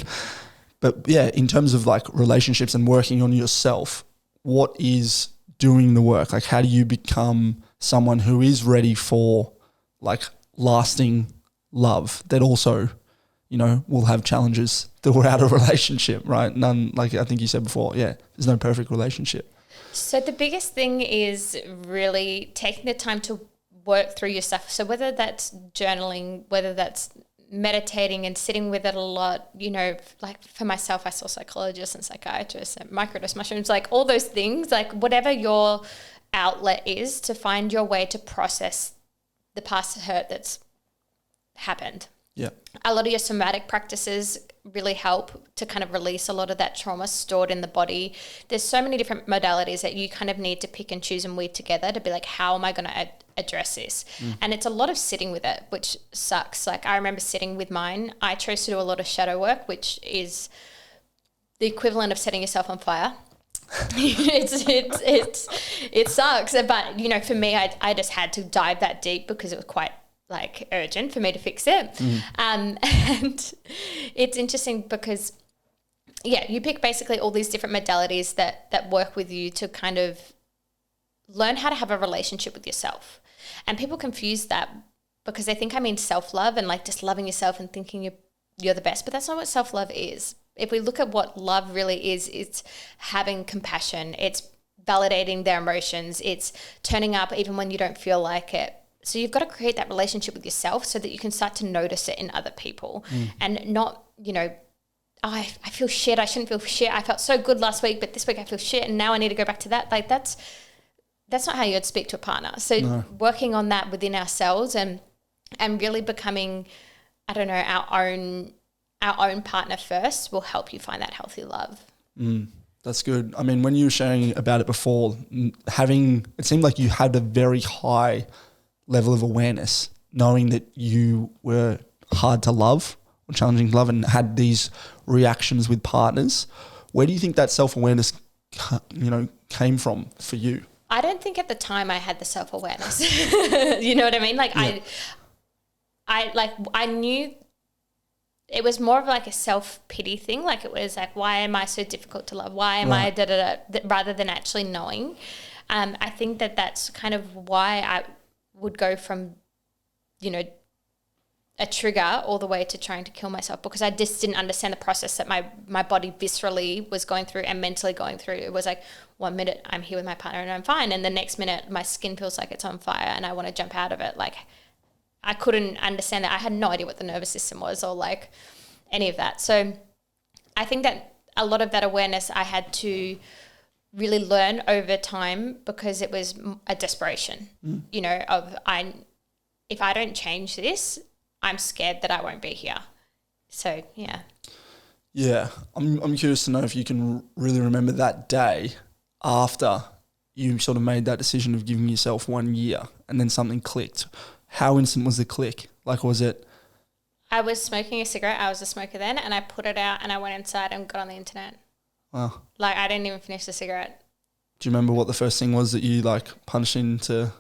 But yeah, in terms of like relationships and working on yourself, what is doing the work? Like how do you become someone who is ready for like lasting love that also will have challenges throughout a relationship, right? None, like I think you said before, there's no perfect relationship. So the biggest thing is really taking the time to work through your stuff. So whether that's journaling, whether that's meditating and sitting with it a lot, like for myself, I saw psychologists and psychiatrists and microdose mushrooms, like all those things, like whatever your outlet is to find your way to process the past hurt that's happened. Yeah. A lot of your somatic practices really help to kind of release a lot of that trauma stored in the body. There's so many different modalities that you kind of need to pick and choose and weave together to be like, how am I going to address this? And it's a lot of sitting with it, which sucks. Like I remember sitting with mine. I chose to do a lot of shadow work, which is the equivalent of setting yourself on fire. It sucks. But, for me, I just had to dive that deep because it was quite like urgent for me to fix it. And it's interesting because you pick basically all these different modalities that work with you to kind of learn how to have a relationship with yourself. And people confuse that because they think I mean self-love and like just loving yourself and thinking you're the best, but that's not what self-love is. If we look at what love really is, it's having compassion, it's validating their emotions, it's turning up even when you don't feel like it. So you've got to create that relationship with yourself so that you can start to notice it in other people and not, I feel shit. I shouldn't feel shit. I felt so good last week, but this week I feel shit and now I need to go back to that. Like that's not how you'd speak to a partner. So working on that within ourselves and really becoming, our own partner first will help you find that healthy love. That's good. I mean, when you were sharing about it before, it seemed like you had a very high level of awareness, knowing that you were hard to love or challenging to love and had these reactions with partners. Where do you think that self-awareness, came from for you? I don't think at the time I had the self-awareness. You know what I mean? Like I knew it was more of like a self-pity thing. Like it was like, why am I so difficult to love? Why am I rather than actually knowing? I think that's kind of why I would go from, a trigger all the way to trying to kill myself because I just didn't understand the process that my body viscerally was going through and mentally going through. It was like 1 minute I'm here with my partner and I'm fine. And the next minute my skin feels like it's on fire and I want to jump out of it. Like I couldn't understand that. I had no idea what the nervous system was or like any of that. So I think that a lot of that awareness I had to really learn over time because it was a desperation, if I don't change this, I'm scared that I won't be here. So, yeah. Yeah. I'm curious to know if you can really remember that day after you sort of made that decision of giving yourself 1 year and then something clicked. How instant was the click? Like, was it? I was smoking a cigarette. I was a smoker then and I put it out and I went inside and got on the internet. Wow. Like, I didn't even finish the cigarette. Do you remember what the first thing was that you like punched into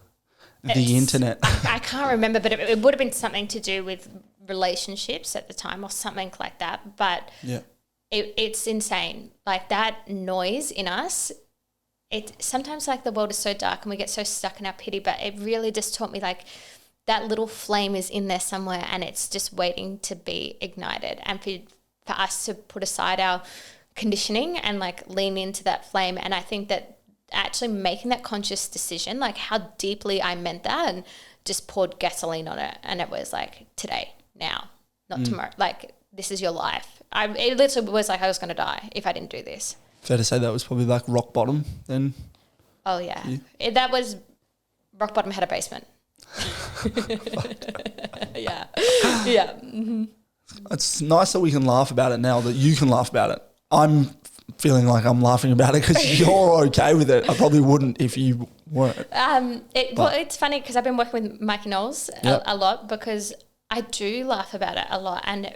the internet? I can't remember, but it would have been something to do with relationships at the time or something like that. But it's insane. Like that noise in us, sometimes like the world is so dark and we get so stuck in our pity, but it really just taught me like that little flame is in there somewhere and it's just waiting to be ignited. And for us to put aside our conditioning and like lean into that flame. And I think that actually making that conscious decision, like how deeply I meant that and just poured gasoline on it. And it was like today, now, not tomorrow. Like this is your life. It literally was like I was going to die if I didn't do this. Fair to say that was probably like rock bottom then? Oh yeah. That was rock bottom had a basement. Yeah. Yeah. Mm-hmm. It's nice that we can laugh about it now, that you can laugh about it. I'm feeling like I'm laughing about it because you're okay with it. I probably wouldn't if you weren't. It's funny because I've been working with Mikey Knowles a lot because I do laugh about it a lot. And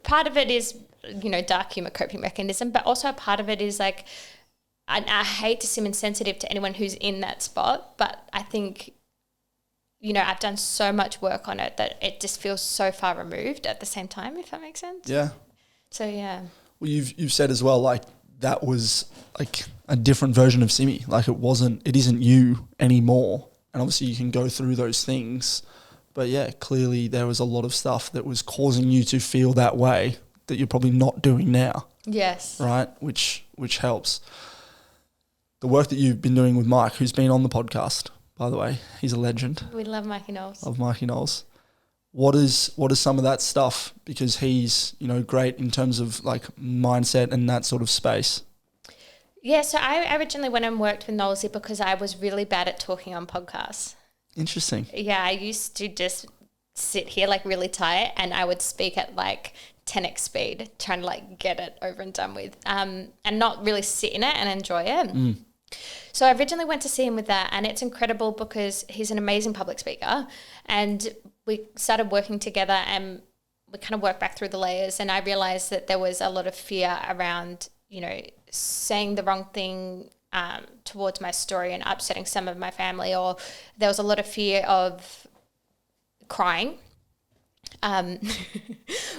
part of it is, dark humor coping mechanism, but also a part of it is like, I hate to seem insensitive to anyone who's in that spot, but I think, I've done so much work on it that it just feels so far removed at the same time, if that makes sense. Yeah. So, yeah. Well, you've said as well, like that was like a different version of Simi. Like it isn't you anymore. And obviously you can go through those things, But yeah, clearly there was a lot of stuff that was causing you to feel that way that you're probably not doing now. Yes. Right? Which helps. The work that you've been doing with Mike, who's been on the podcast, by the way, he's a legend. We love Mikey Knowles. Love Mikey Knowles. What is some of that stuff? Because he's, great in terms of like mindset and that sort of space. Yeah, so I originally went and worked with Knowlesy because I was really bad at talking on podcasts. Interesting. Yeah, I used to just sit here like really tight and I would speak at like 10x speed, trying to like get it over and done with, and not really sit in it and enjoy it. So I originally went to see him with that, and it's incredible because he's an amazing public speaker, and we started working together and we kind of worked back through the layers, and I realized that there was a lot of fear around, saying the wrong thing towards my story and upsetting some of my family, or there was a lot of fear of crying.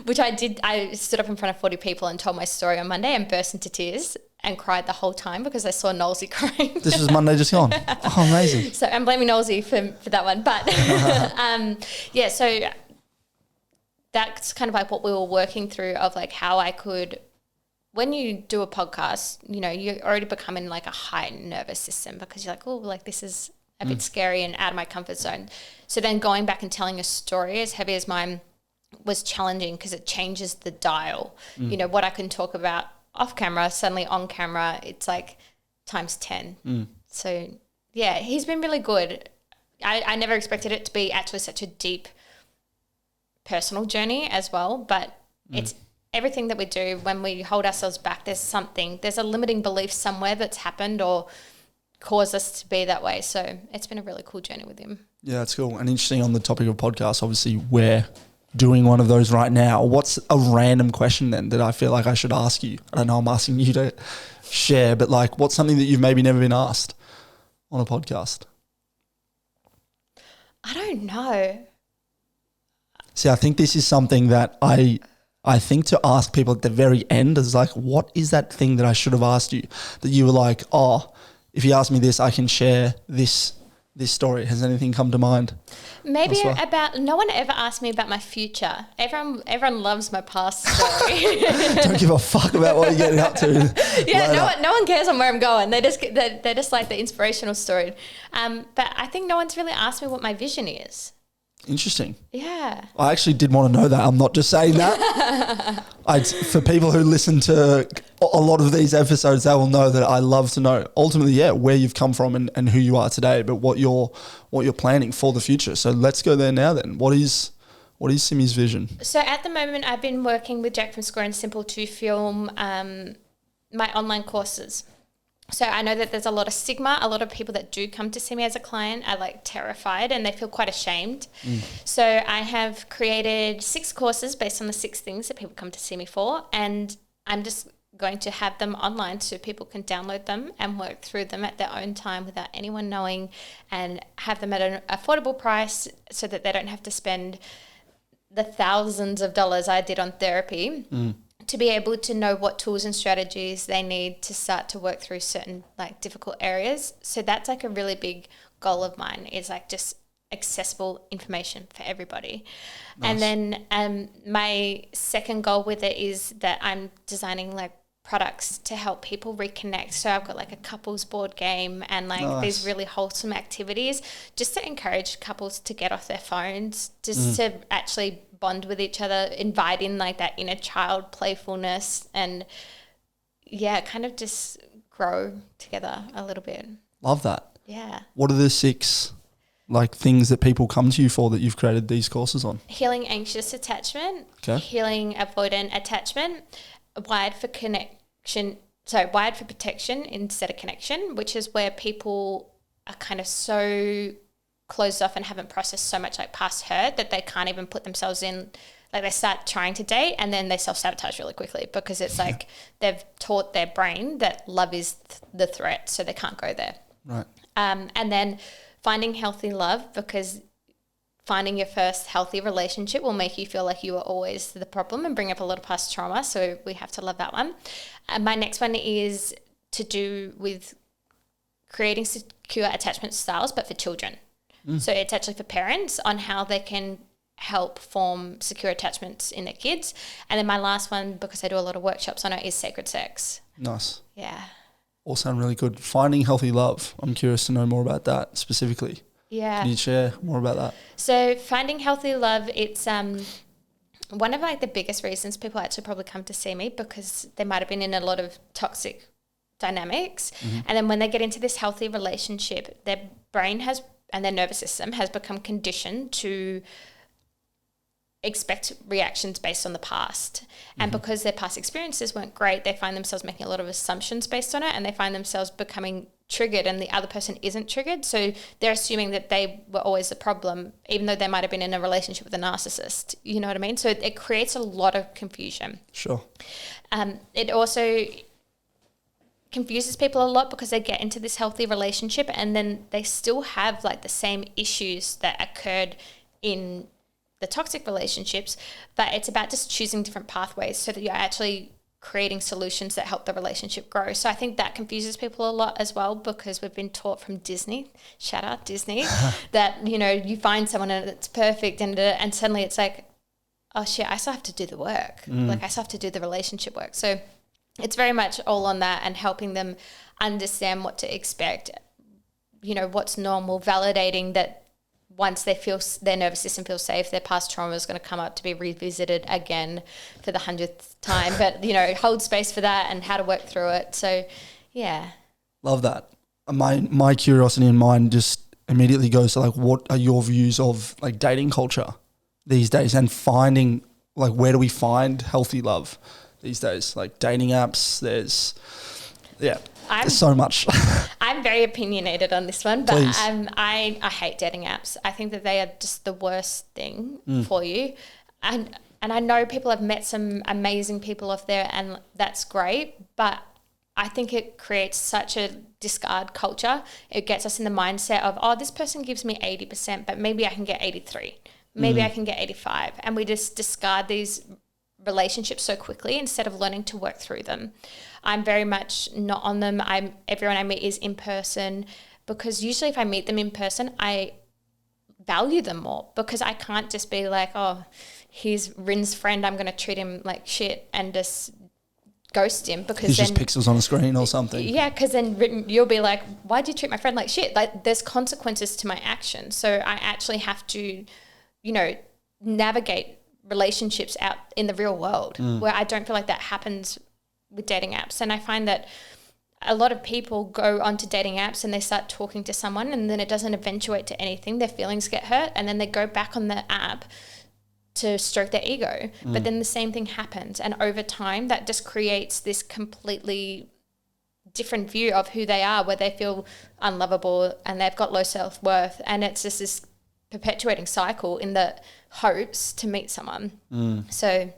Which I did. I stood up in front of 40 people and told my story on Monday and burst into tears and cried the whole time because I saw Knowlesy crying. This was Monday just gone. Oh, amazing. So I'm blaming Knowlesy for that one. But yeah, so that's kind of like what we were working through of like how I could, when you do a podcast, you're already becoming like a heightened nervous system because you're like, oh, like this is a bit scary and out of my comfort zone. So then going back and telling a story as heavy as mine was challenging because it changes the dial. What I can talk about off camera, suddenly on camera, it's like times 10. So yeah, he's been really good. I never expected it to be actually such a deep personal journey as well, but it's everything that we do when we hold ourselves back, there's a limiting belief somewhere that's happened or caused us to be that way. So it's been a really cool journey with him. Yeah, that's cool. And interesting on the topic of podcasts, obviously we're doing one of those right now. What's a random question then that I feel like I should ask you? I don't know, I'm asking you to share, but like what's something that you've maybe never been asked on a podcast? I don't know. See, I think this is something that I think to ask people at the very end is like, what is that thing that I should have asked you that you were like, oh, if you ask me this, I can share this story. Has anything come to mind? Maybe about, no one ever asked me about my future. Everyone loves my past story. Don't give a fuck about what you're getting up to. Yeah, no one cares on where I'm going. They're just like the inspirational story. But I think no one's really asked me what my vision is. Interesting. Yeah. I actually did want to know that. I'm not just saying that. For people who listen to a lot of these episodes, they will know that I love to know ultimately, where you've come from and who you are today, but what you're planning for the future. So let's go there now then. What is Simi's vision? So at the moment, I've been working with Jack from Square and Simple to film my online courses. So I know that there's a lot of stigma. A lot of people that do come to see me as a client are like terrified and they feel quite ashamed. So I have created 6 courses based on the 6 things that people come to see me for. And I'm just going to have them online so people can download them and work through them at their own time without anyone knowing, and have them at an affordable price so that they don't have to spend the thousands of dollars I did on therapy. To be able to know what tools and strategies they need to start to work through certain like difficult areas. So that's like a really big goal of mine, is like just accessible information for everybody. Nice. And then my second goal with it is that I'm designing like products to help people reconnect. So I've got like a couples board game and like these really wholesome activities just to encourage couples to get off their phones, just to actually bond with each other, invite in like that inner child playfulness, and kind of just grow together a little bit. Love that. Yeah. What are the 6 like things that people come to you for that you've created these courses on? Healing anxious attachment, healing avoidant attachment, wired for protection instead of connection, which is where people are kind of so closed off and haven't processed so much like past hurt that they can't even put themselves in, like they start trying to date and then they self-sabotage really quickly because it's like they've taught their brain that love is the threat, so they can't go there. Right. And then finding healthy love, because finding your first healthy relationship will make you feel like you are always the problem and bring up a lot of past trauma, so we have to love that one. And my next one is to do with creating secure attachment styles but for children. So it's actually for parents on how they can help form secure attachments in their kids. And then my last one, because I do a lot of workshops on it, is sacred sex. Nice. Yeah. All sound really good. Finding healthy love. I'm curious to know more about that specifically. Yeah. Can you share more about that? So finding healthy love, it's one of like the biggest reasons people actually probably come to see me, because they might have been in a lot of toxic dynamics. And then when they get into this healthy relationship, their brain has and their nervous system has become conditioned to expect reactions based on the past. And because their past experiences weren't great, they find themselves making a lot of assumptions based on it, and they find themselves becoming triggered and the other person isn't triggered. So they're assuming that they were always the problem, even though they might have been in a relationship with a narcissist. You know what I mean? So it creates a lot of confusion. Sure. It also confuses people a lot because they get into this healthy relationship and then they still have like the same issues that occurred in the toxic relationships, but it's about just choosing different pathways so that you're actually creating solutions that help the relationship grow. So I think that confuses people a lot as well, because we've been taught from Disney, shout out Disney, that, you know, you find someone and it's perfect and suddenly it's like, oh shit, I still have to do the work. Like I still have to do the relationship work. So it's very much all on that and helping them understand what to expect, you know, what's normal, validating that once they feel their nervous system feels safe, their past trauma is going to come up to be revisited again for the 100th time. But, you know, hold space for that and how to work through it. So, yeah. Love that. My curiosity in mind just immediately goes to like, what are your views of like dating culture these days and finding like, where do we find healthy love these days? Like dating apps, there's so much. I'm very opinionated on this one, but Please. I hate dating apps. I think that they are just the worst thing for you. And I know people have met some amazing people off there and that's great, but I think it creates such a discard culture. It gets us in the mindset of, oh, this person gives me 80%, but maybe I can get 83. Maybe I can get 85. And we just discard these relationships so quickly instead of learning to work through them. I'm very much not on them. Everyone I meet is in person, because usually if I meet them in person, I value them more, because I can't just be like, oh, he's Rin's friend, I'm going to treat him like shit and just ghost him, because He's then just pixels on a screen or something. Yeah, because then you'll be like, why'd you treat my friend like shit? Like there's consequences to my actions. So I actually have to, you know, navigate relationships out in the real world where I don't feel like that happens with dating apps. And I find that a lot of people go onto dating apps and they start talking to someone and then it doesn't eventuate to anything. Their feelings get hurt and then they go back on the app to stroke their ego. But then the same thing happens. And over time, that just creates this completely different view of who they are, where they feel unlovable and they've got low self-worth. And it's just this perpetuating cycle in the hopes to meet someone. So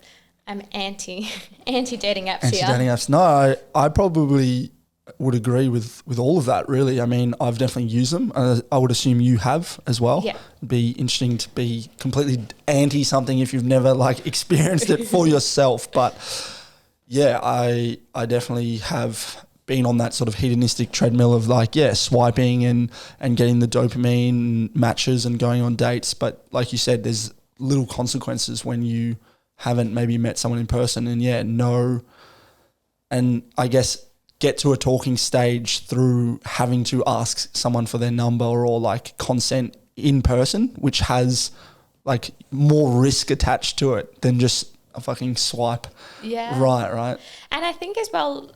I'm anti dating apps here. Anti-dating apps. No, I probably would agree with all of that, really. I mean, I've definitely used them. I would assume you have as well. Yeah. It'd be interesting to be completely anti something if you've never like experienced it for yourself. But yeah, I definitely have been on that sort of hedonistic treadmill of like, swiping and getting the dopamine matches and going on dates. But like you said, there's little consequences when you haven't maybe met someone in person and and I guess get to a talking stage through having to ask someone for their number or like consent in person, which has like more risk attached to it than just a fucking swipe. Yeah. Right. And I think as well,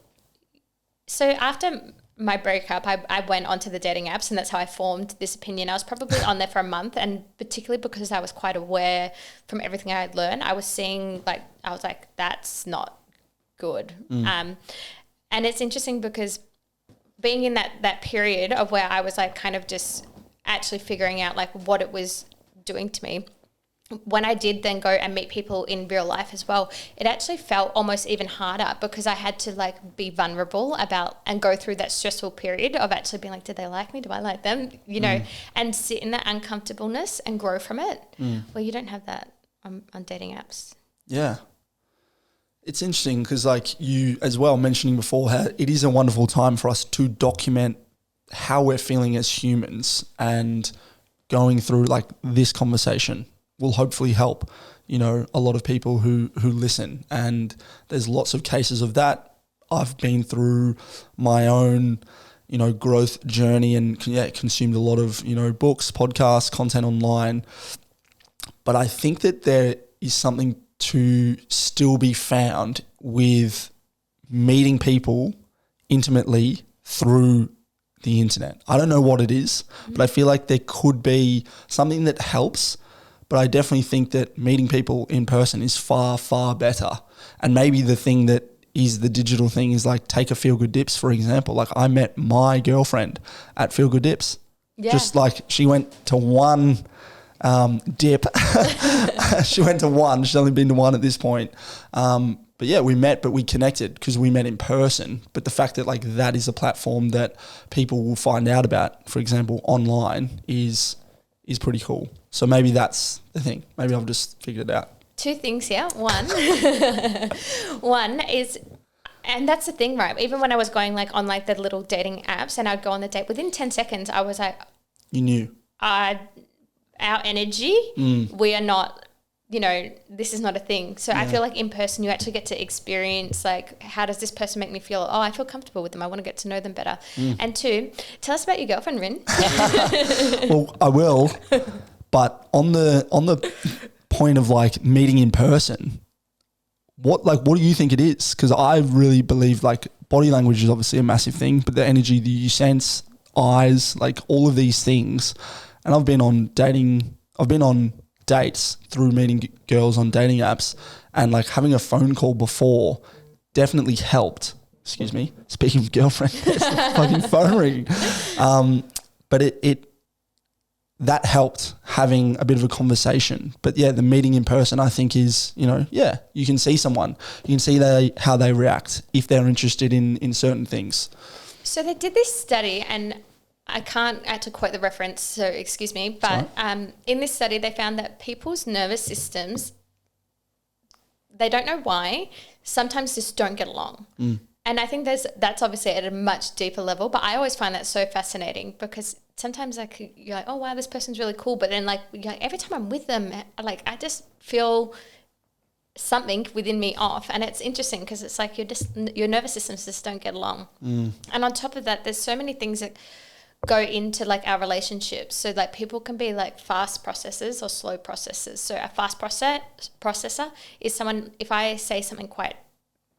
so after my breakup, I went onto the dating apps and that's how I formed this opinion. I was probably on there for a month, and particularly because I was quite aware from everything I had learned, I was seeing I was like, that's not good. And it's interesting because being in that period of where I was like kind of just actually figuring out like what it was doing to me, when I did then go and meet people in real life as well, it actually felt almost even harder because I had to like be vulnerable about and go through that stressful period of actually being like, did they like me? Do I like them? You know, and sit in that uncomfortableness and grow from it. Well, you don't have that on dating apps. Yeah. It's interesting because like you as well mentioning before how it is a wonderful time for us to document how we're feeling as humans and going through like this conversation will hopefully help, you know, a lot of people who listen. And there's lots of cases of that. I've been through my own, you know, growth journey and consumed a lot of, you know, books, podcasts, content online. But I think that there is something to still be found with meeting people intimately through the internet. I don't know what it is, but I feel like there could be something that helps. But I definitely think that meeting people in person is far, far better. And maybe the thing that is the digital thing is like take a Feel Good Dips, for example. Like I met my girlfriend at Feel Good Dips. Yeah. Just like she went to one dip. She went to one. She's only been to one at this point. But yeah, we met, but we connected because we met in person. But the fact that like that is a platform that people will find out about, for example, online is pretty cool. So maybe that's the thing. Maybe I've just figured it out. Two things here. One is, and that's the thing, right? Even when I was going like on like the little dating apps and I'd go on the date, within 10 seconds, I was like, you knew. Our energy, we are not, you know, this is not a thing. So I feel like in person, you actually get to experience like, how does this person make me feel? Oh, I feel comfortable with them. I want to get to know them better. And two, tell us about your girlfriend, Rin. Well, I will. But on the point of like meeting in person, what do you think it is? Because I really believe like body language is obviously a massive thing, but the energy that you sense, eyes, like all of these things. And I've been on dates through meeting girls on dating apps, and like having a phone call before definitely helped. Excuse me. Speaking of girlfriend, there's the fucking phone ringing. But it that helped having a bit of a conversation. But yeah, the meeting in person, I think is, you know, yeah, you can see someone, you can see how they react if they're interested in certain things. So they did this study, and I can't actually quote the reference, so excuse me, but in this study they found that people's nervous systems, they don't know why, sometimes just don't get along. And I think that's obviously at a much deeper level, but I always find that so fascinating because sometimes like you're like, oh wow, this person's really cool, but then like every time I'm with them, like I just feel something within me off. And it's interesting because it's like your nervous systems just don't get along. And on top of that, there's so many things that go into like our relationships. So like people can be like fast processors or slow processors. So a fast processor is someone, if I say something quite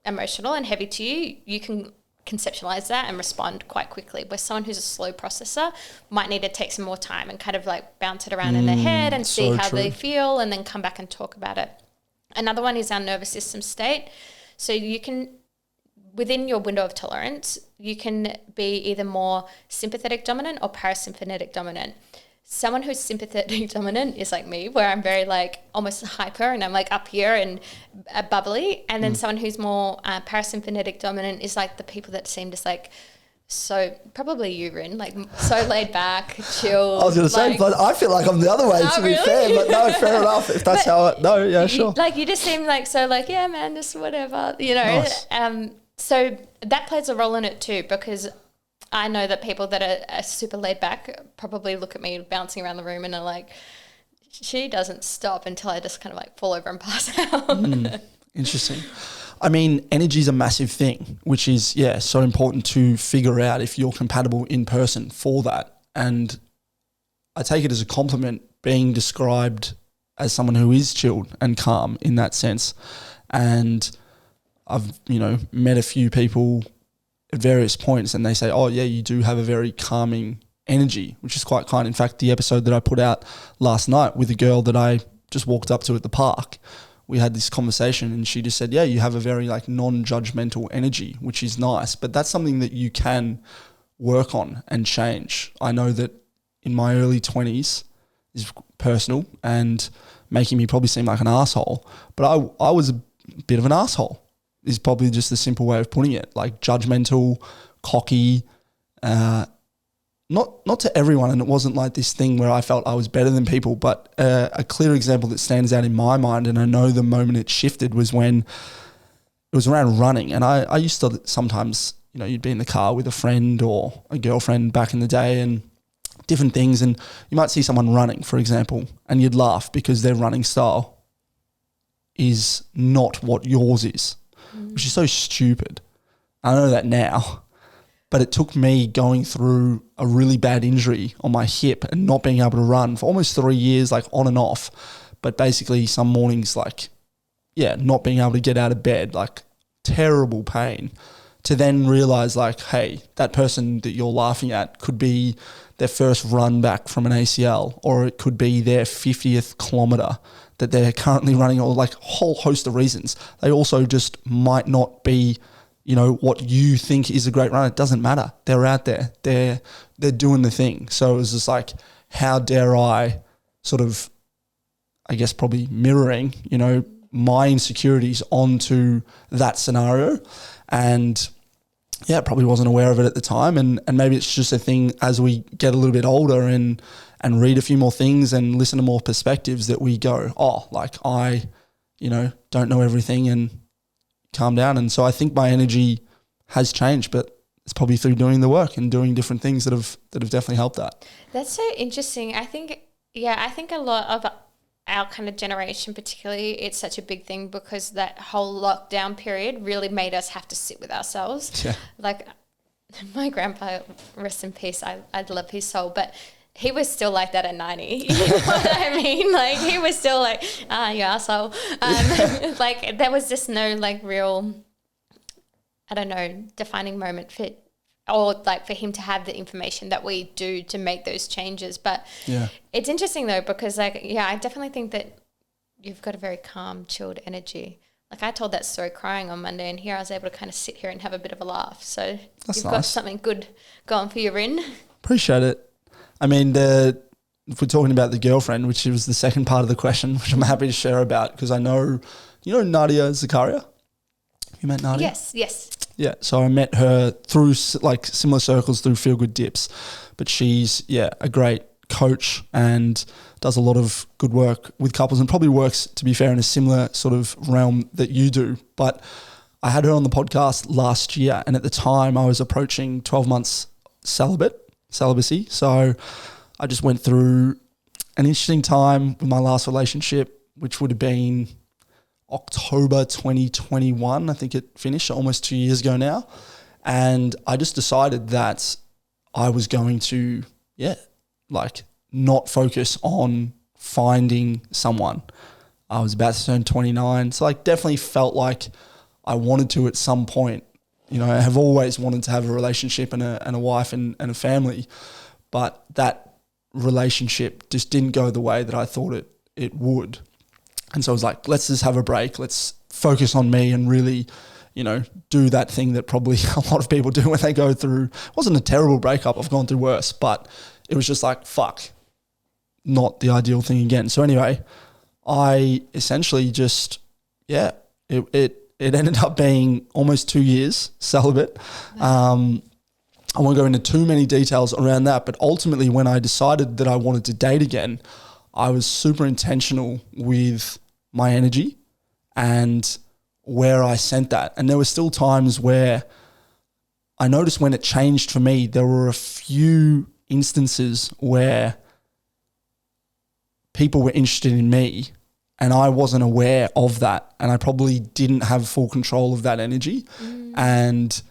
emotional and heavy to you, you can conceptualize that and respond quite quickly. Where someone who's a slow processor might need to take some more time and kind of like bounce it around in their head and see how they feel and then come back and talk about it. Another one is our nervous system state. So you can, within your window of tolerance, you can be either more sympathetic dominant or parasympathetic dominant. Someone who's sympathetic dominant is like me, where I'm very like almost hyper and I'm like up here and bubbly. And then someone who's more parasympathetic dominant is like the people that seem just like, so probably you, Rin, like so laid back, chill. I was going to say, but I feel like I'm the other way to be fair, but no, fair enough. If that's sure. Like you just seem like, so like, yeah, man, just whatever, you know. Nice. So that plays a role in it too, because I know that people that are super laid back probably look at me bouncing around the room and are like, she doesn't stop until I just kind of like fall over and pass out. Interesting. I mean, energy is a massive thing, which is, so important to figure out if you're compatible in person for that. And I take it as a compliment being described as someone who is chilled and calm in that sense. And I've, met a few people at various points and they say, oh yeah, you do have a very calming energy, which is quite kind. In fact, the episode that I put out last night with a girl that I just walked up to at the park, we had this conversation and she just said, yeah, you have a very like non-judgmental energy, which is nice, but that's something that you can work on and change. I know that in my early 20s is personal and making me probably seem like an asshole, but I was a bit of an asshole is probably just the simple way of putting it, like judgmental, cocky, not to everyone. And it wasn't like this thing where I felt I was better than people, but a clear example that stands out in my mind, and I know the moment it shifted was when it was around running. And I used to sometimes, you'd be in the car with a friend or a girlfriend back in the day and different things. And you might see someone running, for example, and you'd laugh because their running style is not what yours is, which is so stupid. I know that now, but it took me going through a really bad injury on my hip and not being able to run for almost 3 years, like on and off. But basically some mornings, like, not being able to get out of bed, like terrible pain, to then realize like, hey, that person that you're laughing at could be their first run back from an ACL, or it could be their 50th kilometer that they're currently running, or like a whole host of reasons. They also just might not be, what you think is a great runner. It doesn't matter. They're out there. They're doing the thing. So it was just like, how dare I sort of, I guess probably mirroring, my insecurities onto that scenario. And probably wasn't aware of it at the time. And maybe it's just a thing as we get a little bit older and read a few more things and listen to more perspectives that we go, I don't know everything, and calm down. And so I think my energy has changed, but it's probably through doing the work and doing different things that have definitely helped that. That's so interesting. I think a lot of our kind of generation particularly, it's such a big thing because that whole lockdown period really made us have to sit with ourselves. Yeah. Like my grandpa, rest in peace, I love his soul, but he was still like that at 90. You know what I mean? Like he was still like, you asshole. Like there was just no like real, I don't know, defining moment for him to have the information that we do to make those changes. But it's interesting though, because I definitely think that you've got a very calm, chilled energy. Like I told that story crying on Monday, and here I was able to kind of sit here and have a bit of a laugh. So you've got something good going for you, Rin. Appreciate it. I mean, if we're talking about the girlfriend, which was the second part of the question, which I'm happy to share about, because I know, Nadia Zakaria? You met Nadia? Yes. Yeah, so I met her through like similar circles through Feel Good Dips, but she's, a great coach and does a lot of good work with couples, and probably works, to be fair, in a similar sort of realm that you do. But I had her on the podcast last year, and at the time I was approaching 12 months celibacy. So I just went through an interesting time with my last relationship, which would have been October 2021. I think it finished almost 2 years ago now. And I just decided that I was going to, not focus on finding someone. I was about to turn 29. So definitely felt like I wanted to at some point. I have always wanted to have a relationship and a wife and a family, but that relationship just didn't go the way that I thought it would. And so I was like, let's just have a break. Let's focus on me and really, do that thing that probably a lot of people do when they go through. It wasn't a terrible breakup. I've gone through worse, but it was just like, fuck, not the ideal thing again. So anyway, I essentially just, it ended up being almost 2 years celibate. I won't go into too many details around that, but ultimately when I decided that I wanted to date again, I was super intentional with my energy and where I sent that. And there were still times where I noticed when it changed for me, there were a few instances where people were interested in me and I wasn't aware of that, and I probably didn't have full control of that energy. And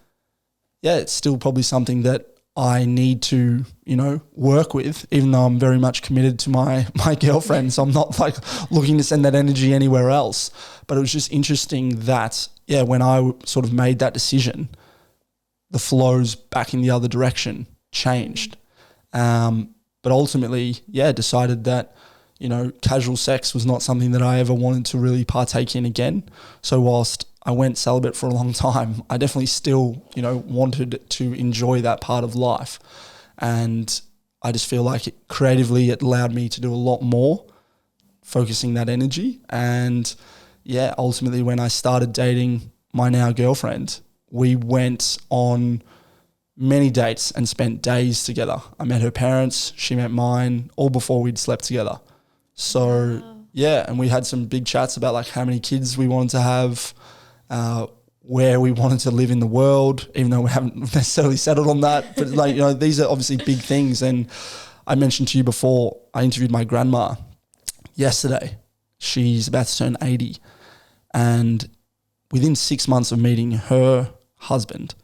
it's still probably something that I need to, work with, even though I'm very much committed to my girlfriend. So I'm not looking to send that energy anywhere else. But it was just interesting that, when I sort of made that decision, the flows back in the other direction changed. But ultimately, decided that, casual sex was not something that I ever wanted to really partake in again. So whilst I went celibate for a long time, I definitely still, wanted to enjoy that part of life. And I just feel like creatively it allowed me to do a lot more, focusing that energy. And ultimately when I started dating my now girlfriend, we went on many dates and spent days together. I met her parents, she met mine, all before we'd slept together. So and we had some big chats about how many kids we wanted to have, where we wanted to live in the world, even though we haven't necessarily settled on that. But these are obviously big things. And I mentioned to you before, I interviewed my grandma yesterday. She's about to turn 80. And within 6 months of meeting her husband,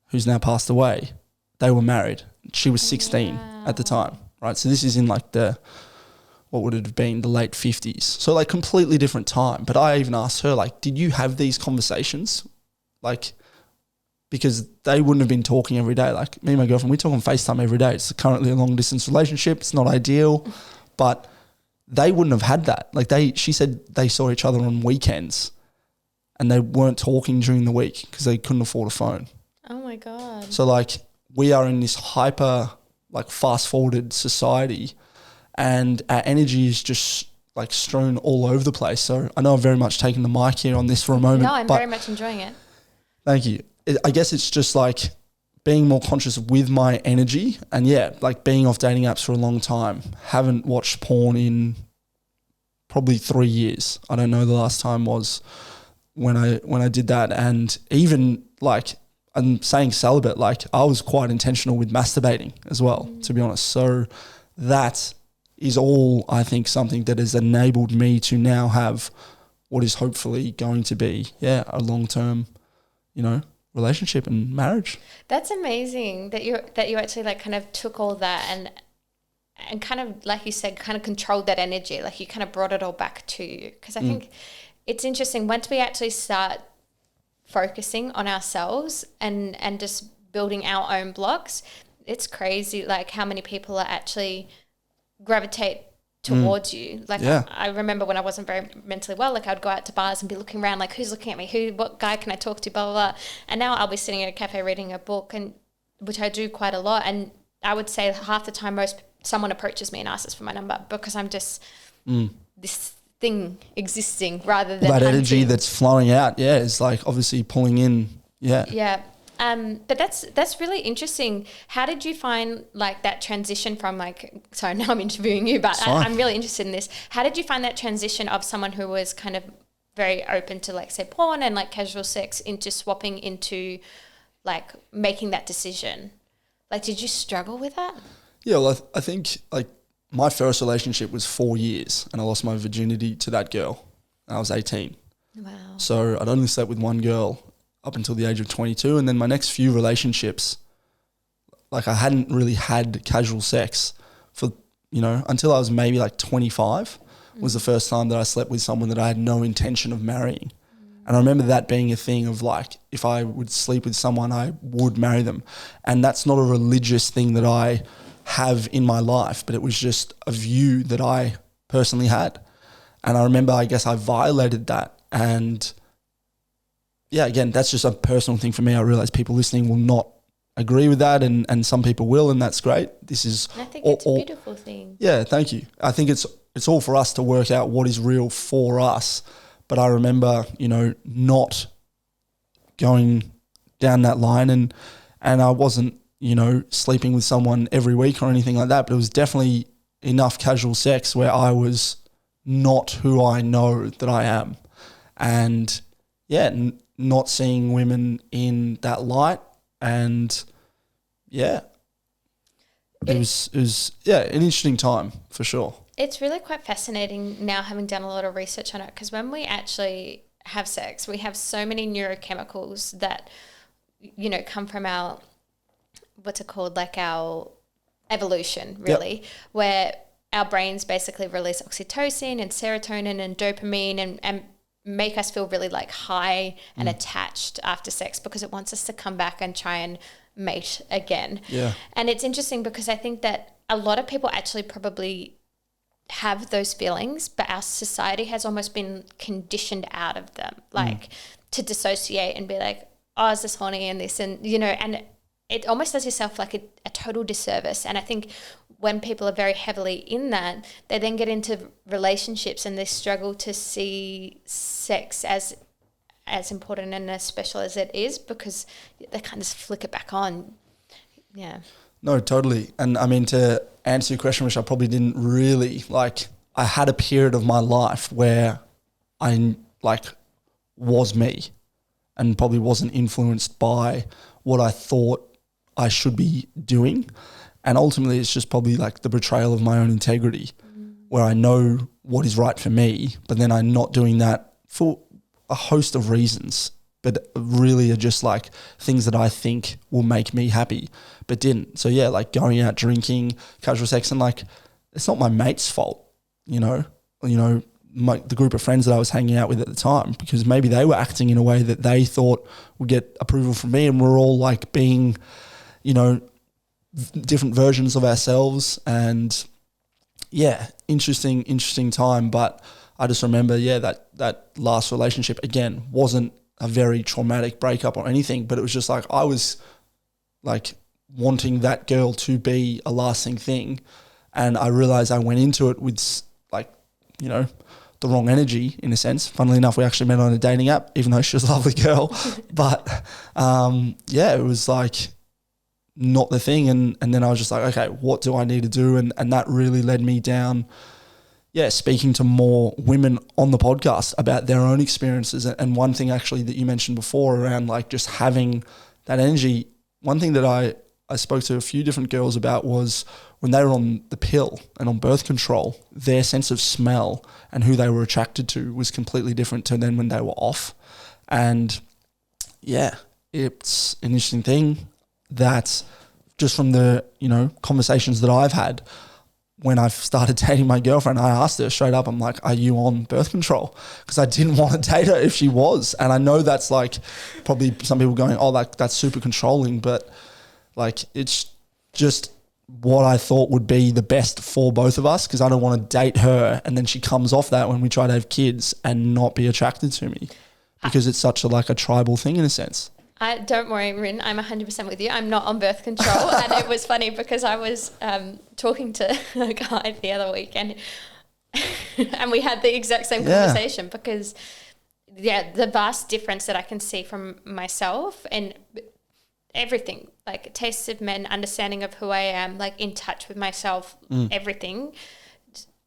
who's now passed away, they were married. She was 16 at the time, right? So this is in like what would it have been, the late 50s. So like completely different time. But I even asked her, like, did you have these conversations? Like, because they wouldn't have been talking every day. Like me and my girlfriend, we talk on FaceTime every day. It's currently a long distance relationship. It's not ideal, but they wouldn't have had that. Like she said they saw each other on weekends and they weren't talking during the week because they couldn't afford a phone. Oh my God. So like we are in this hyper like fast forwarded society and our energy is just like strewn all over the place. So I know I've very much taken the mic here on this for a moment. No, I'm very much enjoying it. Thank you. I guess it's just like being more conscious with my energy and like being off dating apps for a long time. Haven't watched porn in probably 3 years. I don't know the last time was when I did that. And even like I'm saying celibate, like I was quite intentional with masturbating as well, to be honest. So that is all, I think, something that has enabled me to now have what is hopefully going to be, a long-term, relationship and marriage. That's amazing that you actually like kind of took all that and kind of, like you said, kind of controlled that energy. Like you kind of brought it all back to you. Because I think it's interesting once we actually start focusing on ourselves and just building our own blocks, it's crazy like how many people are actually gravitate towards you. Like I remember when I wasn't very mentally well, like I'd go out to bars and be looking around like who's looking at me, what guy can I talk to, blah, blah, blah. And now I'll be sitting at a cafe reading a book, and which I do quite a lot. And I would say half the time someone approaches me and asks for my number because I'm just this thing existing rather than that energy that's flowing out. Yeah, is like obviously pulling in. Yeah. Yeah. But that's really interesting. How did you find like that transition from like, sorry, now I'm interviewing you, but I'm really interested in this. How did you find that transition of someone who was kind of very open to like say porn and like casual sex into swapping into like making that decision? Like, did you struggle with that? Yeah, well, I think like my first relationship was 4 years and I lost my virginity to that girl. I was 18. Wow. So I'd only slept with one girl up until the age of 22. And then my next few relationships, like I hadn't really had casual sex for, until I was maybe like 25 was the first time that I slept with someone that I had no intention of marrying. And I remember that being a thing of like, if I would sleep with someone, I would marry them. And that's not a religious thing that I have in my life, but it was just a view that I personally had. And I remember, I guess I violated that. And yeah, again, that's just a personal thing for me. I realize people listening will not agree with that and some people will, and that's great. This is I think it's a beautiful thing. Yeah, thank you. I think it's all for us to work out what is real for us. But I remember, not going down that line and I wasn't, sleeping with someone every week or anything like that, but it was definitely enough casual sex where I was not who I know that I am. And not seeing women in that light, and it was an interesting time for sure. It's really quite fascinating now, having done a lot of research on it, because when we actually have sex, we have so many neurochemicals that come from our like our evolution, really, where our brains basically release oxytocin and serotonin and dopamine and make us feel really like high and attached after sex because it wants us to come back and try and mate again. Yeah. And it's interesting because I think that a lot of people actually probably have those feelings, but our society has almost been conditioned out of them, like to dissociate and be like, oh, is this horny and this, and and it almost does yourself like a total disservice. And I think when people are very heavily in that, they then get into relationships and they struggle to see sex as important and as special as it is, because they kind of flick it back on. Yeah. No, totally. And I mean, to answer your question, which I probably didn't really, like, I had a period of my life where I like was me and probably wasn't influenced by what I thought I should be doing. And ultimately it's just probably like the betrayal of my own integrity, where I know what is right for me, but then I'm not doing that for a host of reasons, but really are just like things that I think will make me happy, but didn't. So yeah, like going out drinking, casual sex, and like, it's not my mate's fault, the group of friends that I was hanging out with at the time, because maybe they were acting in a way that they thought would get approval from me, and we're all like being, different versions of ourselves. And yeah, interesting time. But I just remember, that last relationship, again, wasn't a very traumatic breakup or anything, but it was just like, I was like wanting that girl to be a lasting thing. And I realized I went into it with like, the wrong energy in a sense. Funnily enough, we actually met on a dating app, even though she was a lovely girl. But it was like not the thing. And then I was just like, okay, what do I need to do? And that really led me down, speaking to more women on the podcast about their own experiences. And one thing actually that you mentioned before around like just having that energy, one thing that I spoke to a few different girls about was when they were on the pill and on birth control, their sense of smell and who they were attracted to was completely different to then when they were off. And yeah, it's an interesting thing that just from the, conversations that I've had, when I started dating my girlfriend, I asked her straight up, I'm like, are you on birth control? Because I didn't want to date her if she was. And I know that's like probably some people going, oh, that's super controlling, but like it's just what I thought would be the best for both of us, because I don't want to date her and then she comes off that when we try to have kids and not be attracted to me, because it's such a tribal thing in a sense. Don't worry, Rin, I'm 100% with you. I'm not on birth control. And it was funny because I was talking to a guy the other week and we had the exact same conversation because, the vast difference that I can see from myself and everything, like tastes of men, understanding of who I am, like in touch with myself, everything,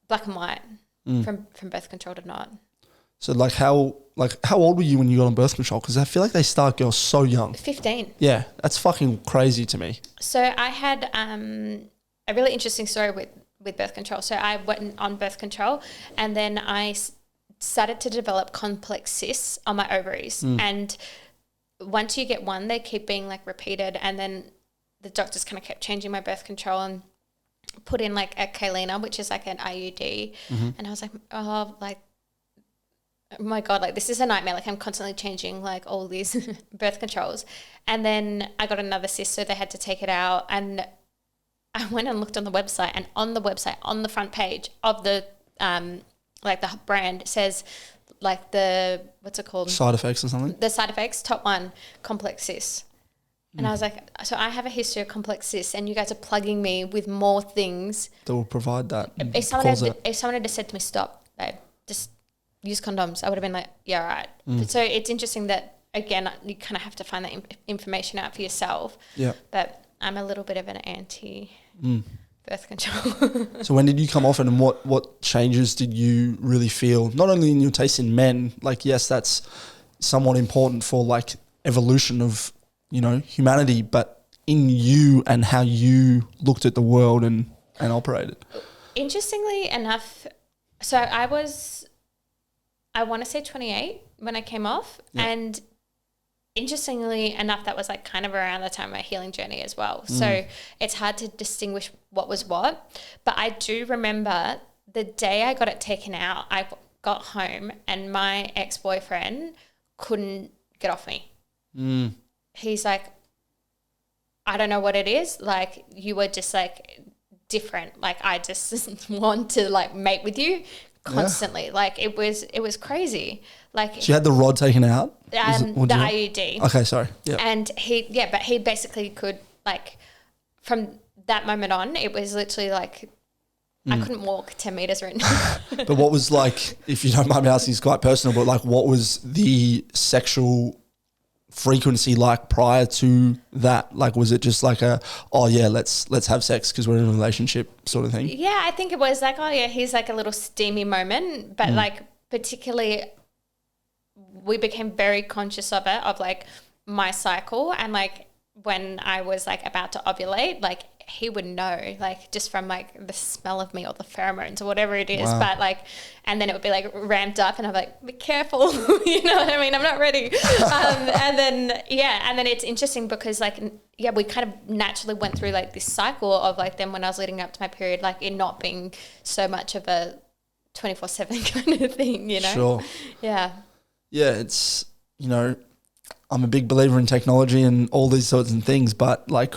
black and white, from birth control to not. So how old were you when you got on birth control? Because I feel like they start girls so young. 15. Yeah, that's fucking crazy to me. So I had a really interesting story with birth control. So I went on birth control and then I started to develop complex cysts on my ovaries. And once you get one, they keep being like repeated, and then the doctors kind of kept changing my birth control and put in like a Kalina, which is like an IUD. And I was like, oh my God, like this is a nightmare. Like I'm constantly changing like all these birth controls. And then I got another cyst, so they had to take it out. And I went and looked on the website, and on the website, on the front page of the like the brand, says like the, what's it called? Side effects or something? The side effects, top one, complex cysts. And I was like, so I have a history of complex cysts and you guys are plugging me with more things. That will provide that. If someone had just said to me, stop, babe, just use condoms, I would have been like, yeah, all right. So it's interesting that, again, you kind of have to find that information out for yourself. Yeah. But I'm a little bit of an anti birth control. So when did you come off it, and what changes did you really feel, not only in your taste in men, like yes, that's somewhat important for like evolution of, humanity, but in you and how you looked at the world and operated? Interestingly enough, so I want to say 28 when I came off. Yeah. And interestingly enough, that was like kind of around the time of my healing journey as well. So it's hard to distinguish what was what. But I do remember the day I got it taken out, I got home and my ex-boyfriend couldn't get off me. He's like, I don't know what it is. Like you were just like different. Like I just want to like mate with you constantly. Like it was crazy. Like she had the rod taken out? The IUD. Okay, sorry. Yeah. And but he basically could, like, from that moment on, it was literally like I couldn't walk 10 meters or anything. But what was, like, if you don't mind me asking, it's quite personal, but like what was the sexual frequency like prior to that? Like was it just like let's have sex because we're in a relationship sort of thing? Yeah, I think it was like, here's like a little steamy moment, but like particularly we became very conscious of like my cycle, and like when I was like about to ovulate, like he would know, like, just from like the smell of me or the pheromones or whatever it is. Wow. But like, and then it would be like ramped up, and I'm like, be careful, you know what I mean? I'm not ready. And then it's interesting because like, we kind of naturally went through like this cycle of like, then when I was leading up to my period, like it not being so much of a 24/7 kind of thing, you know? Sure. Yeah. Yeah, it's, you know, I'm a big believer in technology and all these sorts of things, but like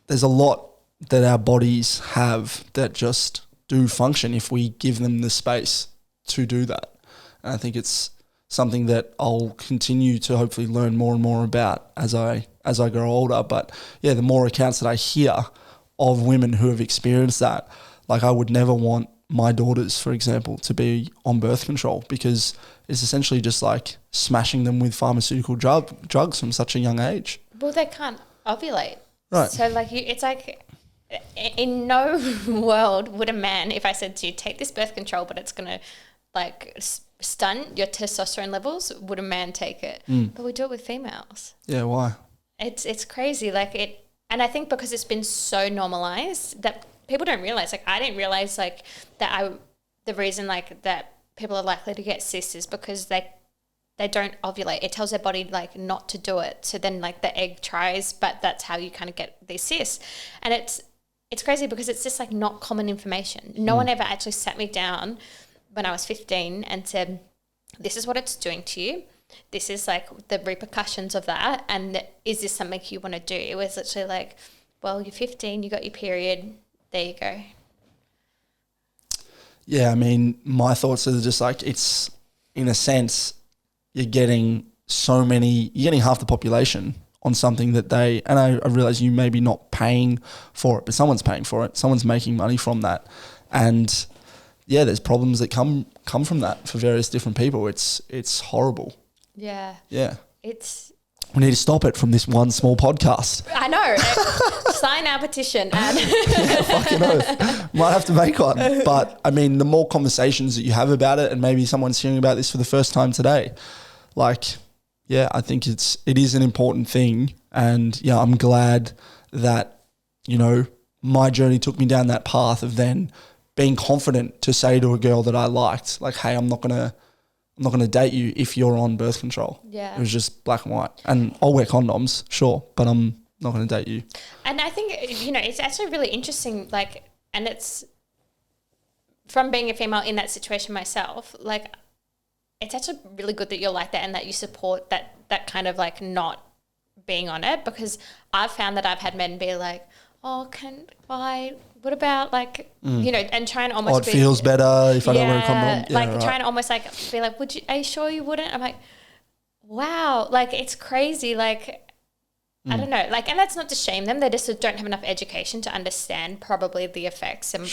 there's a lot that our bodies have that just do function if we give them the space to do that. And I think it's something that I'll continue to hopefully learn more and more about as I grow older. But yeah, the more accounts that I hear of women who have experienced that, like I would never want my daughters, for example, to be on birth control, because it's essentially just like smashing them with pharmaceutical drugs from such a young age. Well, they can't ovulate. Right. So like it's like in no world would a man, if I said to you, take this birth control, but it's going to like stunt your testosterone levels, would a man take it? But we do it with females. Yeah, why? It's crazy. Like it, and I think because it's been so normalized that people don't realize, like I didn't realize like that the reason like that people are likely to get cysts is because they don't ovulate. It tells their body like not to do it. So then like the egg tries, but that's how you kind of get these cysts. And it's crazy because it's just like not common information. No one ever actually sat me down when I was 15 and said, this is what it's doing to you. This is like the repercussions of that. And is this something you want to do? It was literally like, well, you're 15, you got your period. There you go. Yeah, I mean, my thoughts are just like, it's in a sense, you're getting half the population on something that and I realize you may be not paying for it, but someone's paying for it. Someone's making money from that. And yeah, there's problems that come from that for various different people. It's horrible. Yeah. Yeah. We need to stop it from this one small podcast. I know. Sign our petition. And yeah, fucking oath. Might have to make one. But I mean, the more conversations that you have about it, and maybe someone's hearing about this for the first time today, like, yeah, I think it is an important thing. And yeah, I'm glad that, you know, my journey took me down that path of then being confident to say to a girl that I liked, like, hey, I'm not gonna date you if you're on birth control. Yeah. It was just black and white. And I'll wear condoms, sure, but I'm not gonna date you. And I think, you know, it's actually really interesting, like, and it's from being a female in that situation myself, like, it's actually really good that you're like that and that you support that kind of like not being on it, because I've found that I've had men be like, oh, what about like, you know, and try and almost it feels better if I don't wear a condom. Yeah, like right. trying to almost like be like, are you sure you wouldn't? I'm like, wow, like it's crazy. Like, I don't know. Like, and that's not to shame them. They just don't have enough education to understand probably the effects and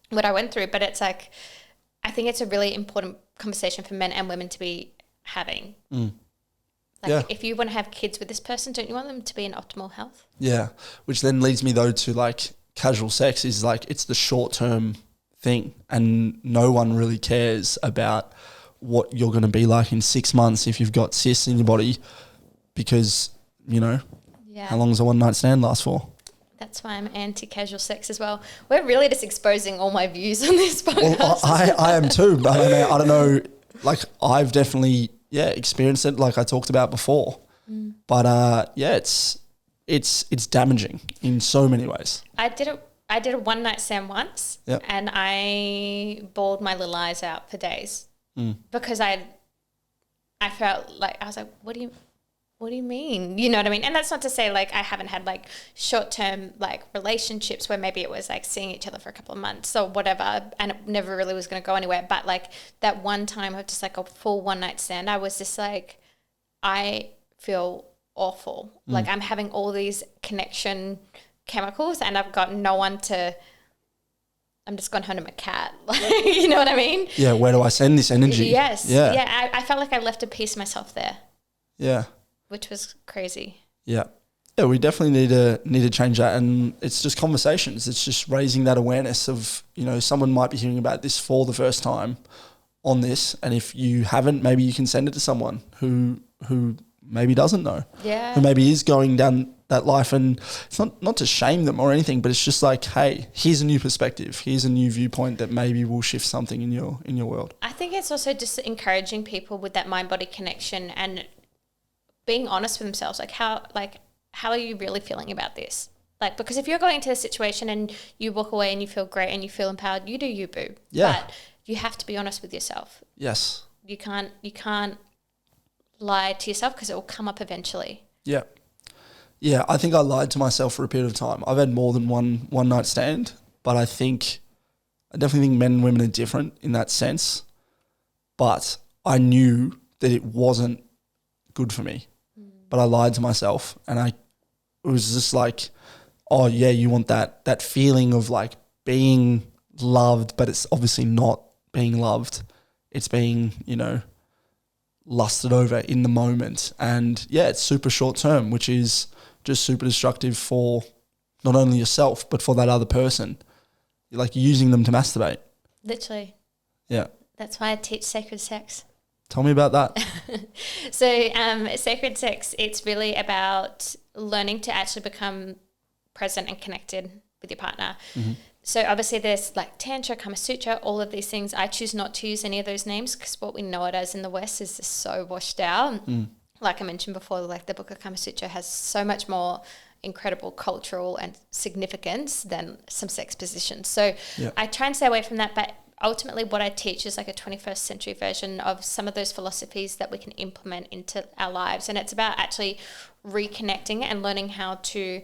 what I went through. But it's like, I think it's a really important conversation for men and women to be having. Like, if you want to have kids with this person, don't you want them to be in optimal health? Yeah. Which then leads me though to like casual sex is like, it's the short-term thing, and no one really cares about what you're going to be like in 6 months if you've got cysts in your body, because, you know, how long does a one-night stand last for? That's why I'm anti-casual sex as well. We're really just exposing all my views on this podcast. Well, I am too, but I don't know, like I've definitely, experienced it like I talked about before. But it's damaging in so many ways. I did a one-night stand once, and I bawled my little eyes out for days because I felt like, I was like, what do you mean? You know what I mean? And that's not to say like I haven't had like short-term like relationships where maybe it was like seeing each other for a couple of months or whatever, and it never really was going to go anywhere. But like that one time of just like a full one-night stand, I was just like, I feel awful. Like I'm having all these connection chemicals and I've got no one to, I'm just going home to my cat. You know what I mean? Yeah, where do I send this energy? Yes. Yeah, I felt like I left a piece of myself there. Yeah. Which was crazy. Yeah. Yeah, we definitely need to change that, and it's just conversations. It's just raising that awareness of, you know, someone might be hearing about this for the first time on this, and if you haven't, maybe you can send it to someone who maybe doesn't know. Yeah. Who maybe is going down that life. And it's not to shame them or anything, but it's just like, hey, here's a new perspective. Here's a new viewpoint that maybe will shift something in your world. I think it's also just encouraging people with that mind-body connection and being honest with themselves. Like how are you really feeling about this? Like, because if you're going into a situation and you walk away and you feel great and you feel empowered, you do you, boo. Yeah. But you have to be honest with yourself. Yes. You can't lie to yourself because it will come up eventually. Yeah. Yeah, I think I lied to myself for a period of time. I've had more than one night stand, but I definitely think men and women are different in that sense. But I knew that it wasn't good for me. But I lied to myself, and it was just like, oh yeah, you want that feeling of like being loved, but it's obviously not being loved. It's being, lusted over in the moment. And yeah, it's super short term, which is just super destructive for not only yourself, but for that other person. You're like using them to masturbate. Literally. Yeah. That's why I teach sacred sex. Tell me about that. So sacred sex, it's really about learning to actually become present and connected with your partner. Mm-hmm. So obviously there's like Tantra, Kama Sutra, all of these things. I choose not to use any of those names because what we know it as in the West is just so washed out. Like I mentioned before, like the book of Kama Sutra has so much more incredible cultural and significance than some sex positions. So I try and stay away from that, but ultimately what I teach is like a 21st century version of some of those philosophies that we can implement into our lives. And it's about actually reconnecting and learning how to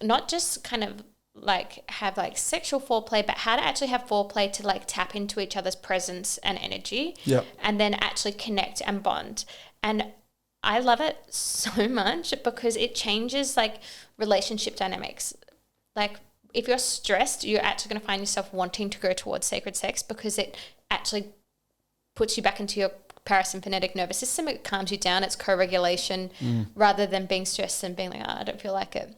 not just kind of like have like sexual foreplay, but how to actually have foreplay to like tap into each other's presence and energy and then actually connect and bond. And I love it so much because it changes like relationship dynamics. Like if you're stressed, you're actually going to find yourself wanting to go towards sacred sex because it actually puts you back into your parasympathetic nervous system. It calms you down. It's co-regulation rather than being stressed and being like, oh, I don't feel like it.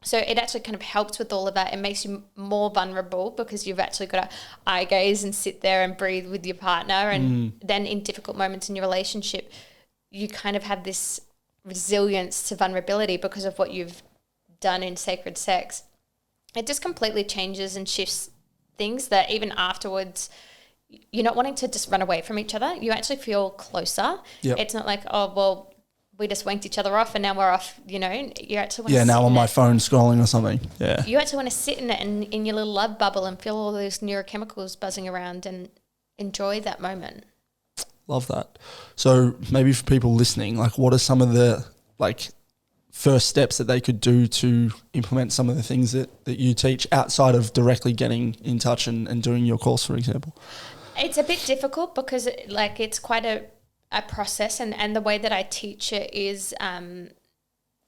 So it actually kind of helps with all of that. It makes you more vulnerable because you've actually got to eye gaze and sit there and breathe with your partner. And then in difficult moments in your relationship, you kind of have this resilience to vulnerability because of what you've done in sacred sex. It just completely changes and shifts things that even afterwards, you're not wanting to just run away from each other. You actually feel closer. Yep. It's not like, oh, well, we just wanked each other off and now we're off, You actually want to now on my phone scrolling or something. Yeah. You actually want to sit in it and in your little love bubble and feel all those neurochemicals buzzing around and enjoy that moment. Love that. So maybe for people listening, like what are some of the like first steps that they could do to implement some of the things that you teach outside of directly getting in touch and doing your course, for example? It's a bit difficult because like it's quite a process and the way that I teach it is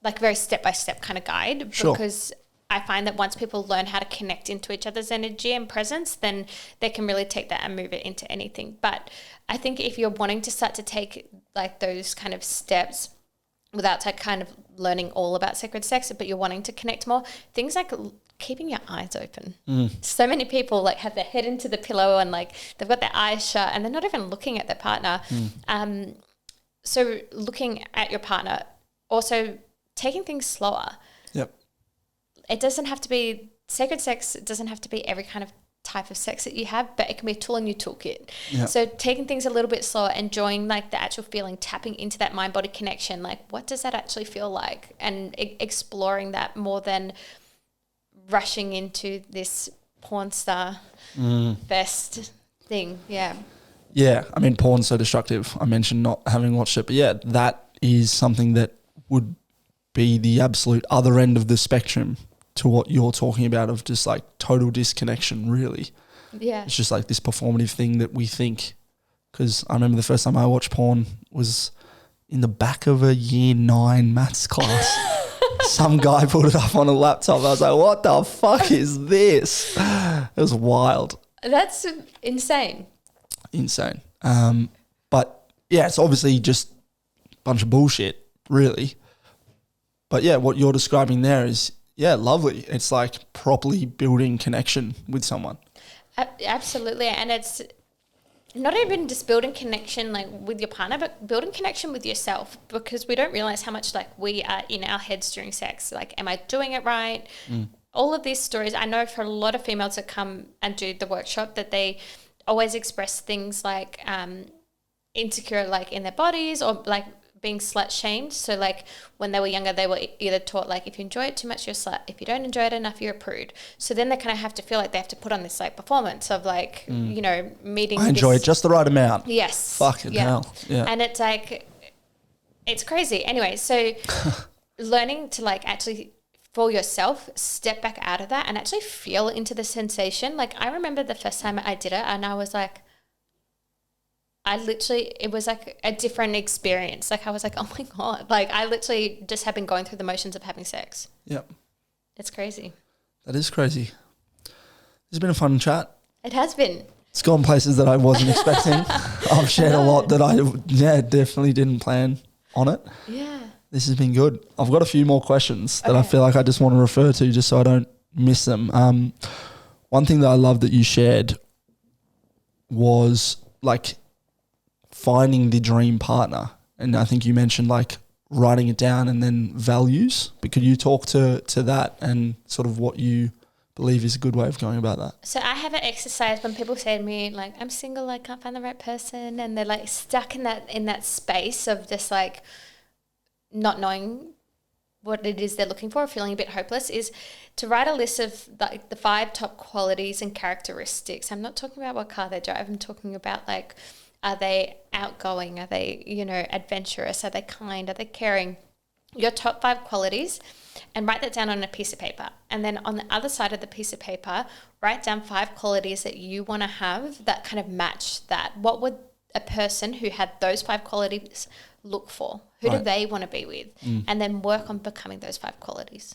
like very step-by-step kind of guide because I find that once people learn how to connect into each other's energy and presence, then they can really take that and move it into anything. But I think if you're wanting to start to take like those kind of steps without like kind of learning all about sacred sex, but you're wanting to connect more, things like keeping your eyes open. So many people like have their head into the pillow and like they've got their eyes shut and they're not even looking at their partner. So looking at your partner, also taking things slower. Yep. It doesn't have to be sacred sex. It doesn't have to be every kind of type of sex that you have, but it can be a tool in your toolkit. Yep. So taking things a little bit slower, enjoying like the actual feeling, tapping into that mind-body connection. Like what does that actually feel like? And exploring that more than rushing into this porn star fest thing. Yeah, I mean, porn's so destructive. I mentioned not having watched it, but yeah, that is something that would be the absolute other end of the spectrum to what you're talking about of just like total disconnection, really. Yeah. It's just like this performative thing that we think, because I remember the first time I watched porn was in the back of a year 9 maths class. Some guy put it up on a laptop. I was like, what the fuck is this? It was wild. That's insane. Insane. But yeah, it's obviously just a bunch of bullshit, really. But yeah, what you're describing there is, yeah, lovely. It's like properly building connection with someone. Absolutely. And it's not even just building connection like with your partner, but building connection with yourself, because we don't realize how much like we are in our heads during sex. Like, am I doing it right? All of these stories, I know for a lot of females that come and do the workshop that they always express things like insecure like in their bodies, or like being slut shamed. So like when they were younger, they were either taught like, if you enjoy it too much, you're a slut. If you don't enjoy it enough, you're a prude. So then they kind of have to feel like they have to put on this like performance of like, you know, meeting. I enjoy it just the right amount. Yes. Fucking hell. Yeah. And it's like, it's crazy. Anyway, so learning to like actually for yourself, step back out of that and actually feel into the sensation. Like I remember the first time I did it and I was like, it was like a different experience. Like I was like, oh my God. Like I literally just have been going through the motions of having sex. Yep. It's crazy. That is crazy. It's been a fun chat. It has been. It's gone places that I wasn't expecting. I've shared a lot that I definitely didn't plan on it. Yeah. This has been good. I've got a few more questions that I feel like I just want to refer to just so I don't miss them. One thing that I love that you shared was like finding the dream partner. And I think you mentioned like writing it down and then values. But could you talk to that and sort of what you believe is a good way of going about that? So I have an exercise when people say to me like, I'm single, I can't find the right person, and they're like stuck in that space of just like not knowing what it is they're looking for, feeling a bit hopeless, is to write a list of like the 5 top qualities and characteristics. I'm not talking about what car they drive. I'm talking about like, are they outgoing? Are they, you know, adventurous? Are they kind? Are they caring? Your top 5 qualities, and write that down on a piece of paper. And then on the other side of the piece of paper, write down 5 qualities that you want to have that kind of match that. What would a person who had those 5 qualities look for? Who do they want to be with? And then work on becoming those 5 qualities.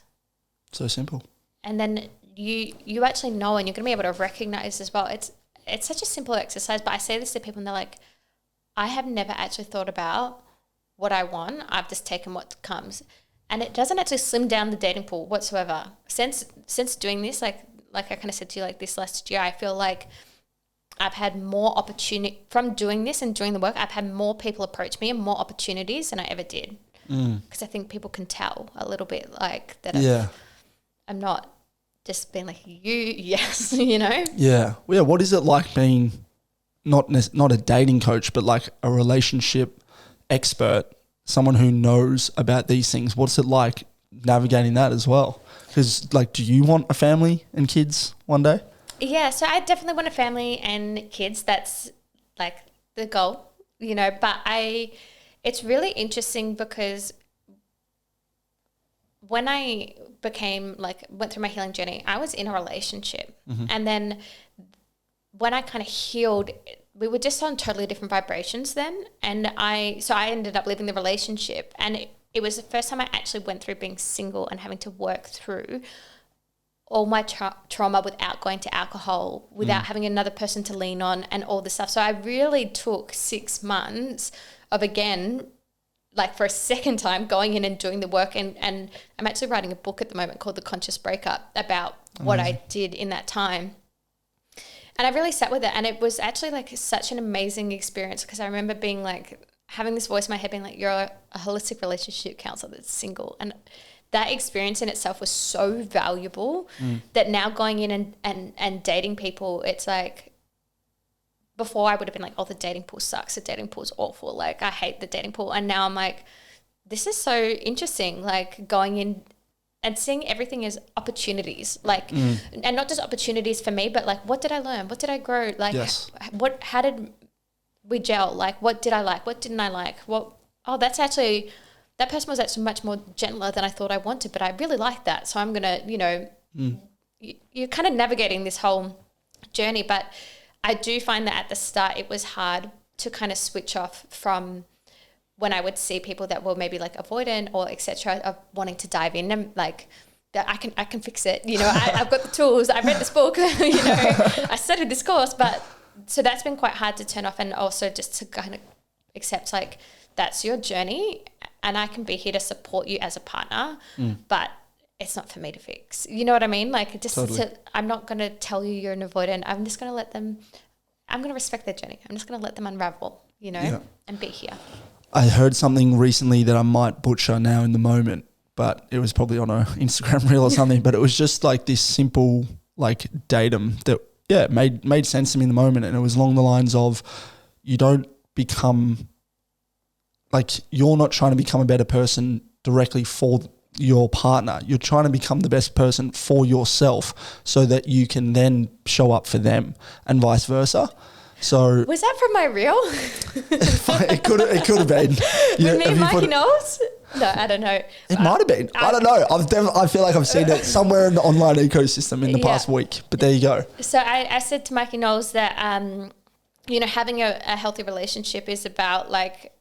So simple. And then you actually know, and you're going to be able to recognize as well. It's such a simple exercise, but I say this to people and they're like, I have never actually thought about what I want. I've just taken what comes. And it doesn't actually slim down the dating pool whatsoever. Since doing this, like I kind of said to you, like this last year, I feel like I've had more opportunity from doing this and doing the work. I've had more people approach me and more opportunities than I ever did. Because I think people can tell a little bit like that. I'm not just being like, yes, you know? Yeah. Well, yeah. What is it like being not a dating coach, but like a relationship expert, someone who knows about these things? What's it like navigating that as well? Because like, do you want a family and kids one day? Yeah, so I definitely want a family and kids. That's like the goal, you know, but it's really interesting because when I went through my healing journey, I was in a relationship. And then when I kind of healed, we were just on totally different vibrations then. And I ended up leaving the relationship, and it was the first time I actually went through being single and having to work through all my trauma without going to alcohol, without having another person to lean on and all this stuff. So I really took 6 months of, again, like for a second time, going in and doing the work. And I'm actually writing a book at the moment called The Conscious Breakup about what I did in that time. And I really sat with it. And it was actually like such an amazing experience, because I remember being like, having this voice in my head being like, you're a holistic relationship counselor that's single. And that experience in itself was so valuable that now going in and dating people, it's like, before I would have been like, oh, the dating pool sucks. The dating pool is awful. Like, I hate the dating pool. And now I'm like, this is so interesting. Like, going in and seeing everything as opportunities, like, and not just opportunities for me, but like, what did I learn? What did I grow? Like, how did we gel? Like, what did I like? What didn't I like? That person was actually much more gentler than I thought I wanted, but I really liked that. So I'm going to, you know, you're kind of navigating this whole journey. But I do find that at the start it was hard to kind of switch off from when I would see people that were maybe like avoidant or etc. of wanting to dive in and like, that I can fix it. You know, I've got the tools. I read this book, you know, I studied this course. But so that's been quite hard to turn off, and also just to kind of accept like, that's your journey and I can be here to support you as a partner, but it's not for me to fix. You know what I mean? Like, just totally. I'm not going to tell you you're an avoidant. I'm just going to let them I'm going to respect their journey. I'm just going to let them unravel, and be here. I heard something recently that I might butcher now in the moment, but it was probably on a Instagram reel or something, but it was just like this simple like datum that, made sense to me in the moment. And it was along the lines of, you don't become, like, you're not trying to become a better person directly for your partner. You're trying to become the best person for yourself so that you can then show up for them and vice versa. So was that from my reel? it could have been. With me and Mikey Knowles? No, I don't know. It might have been. I don't know. I feel like I've seen it somewhere in the online ecosystem in the past week. But there you go. So I said to Mikey Knowles that having a healthy relationship is about like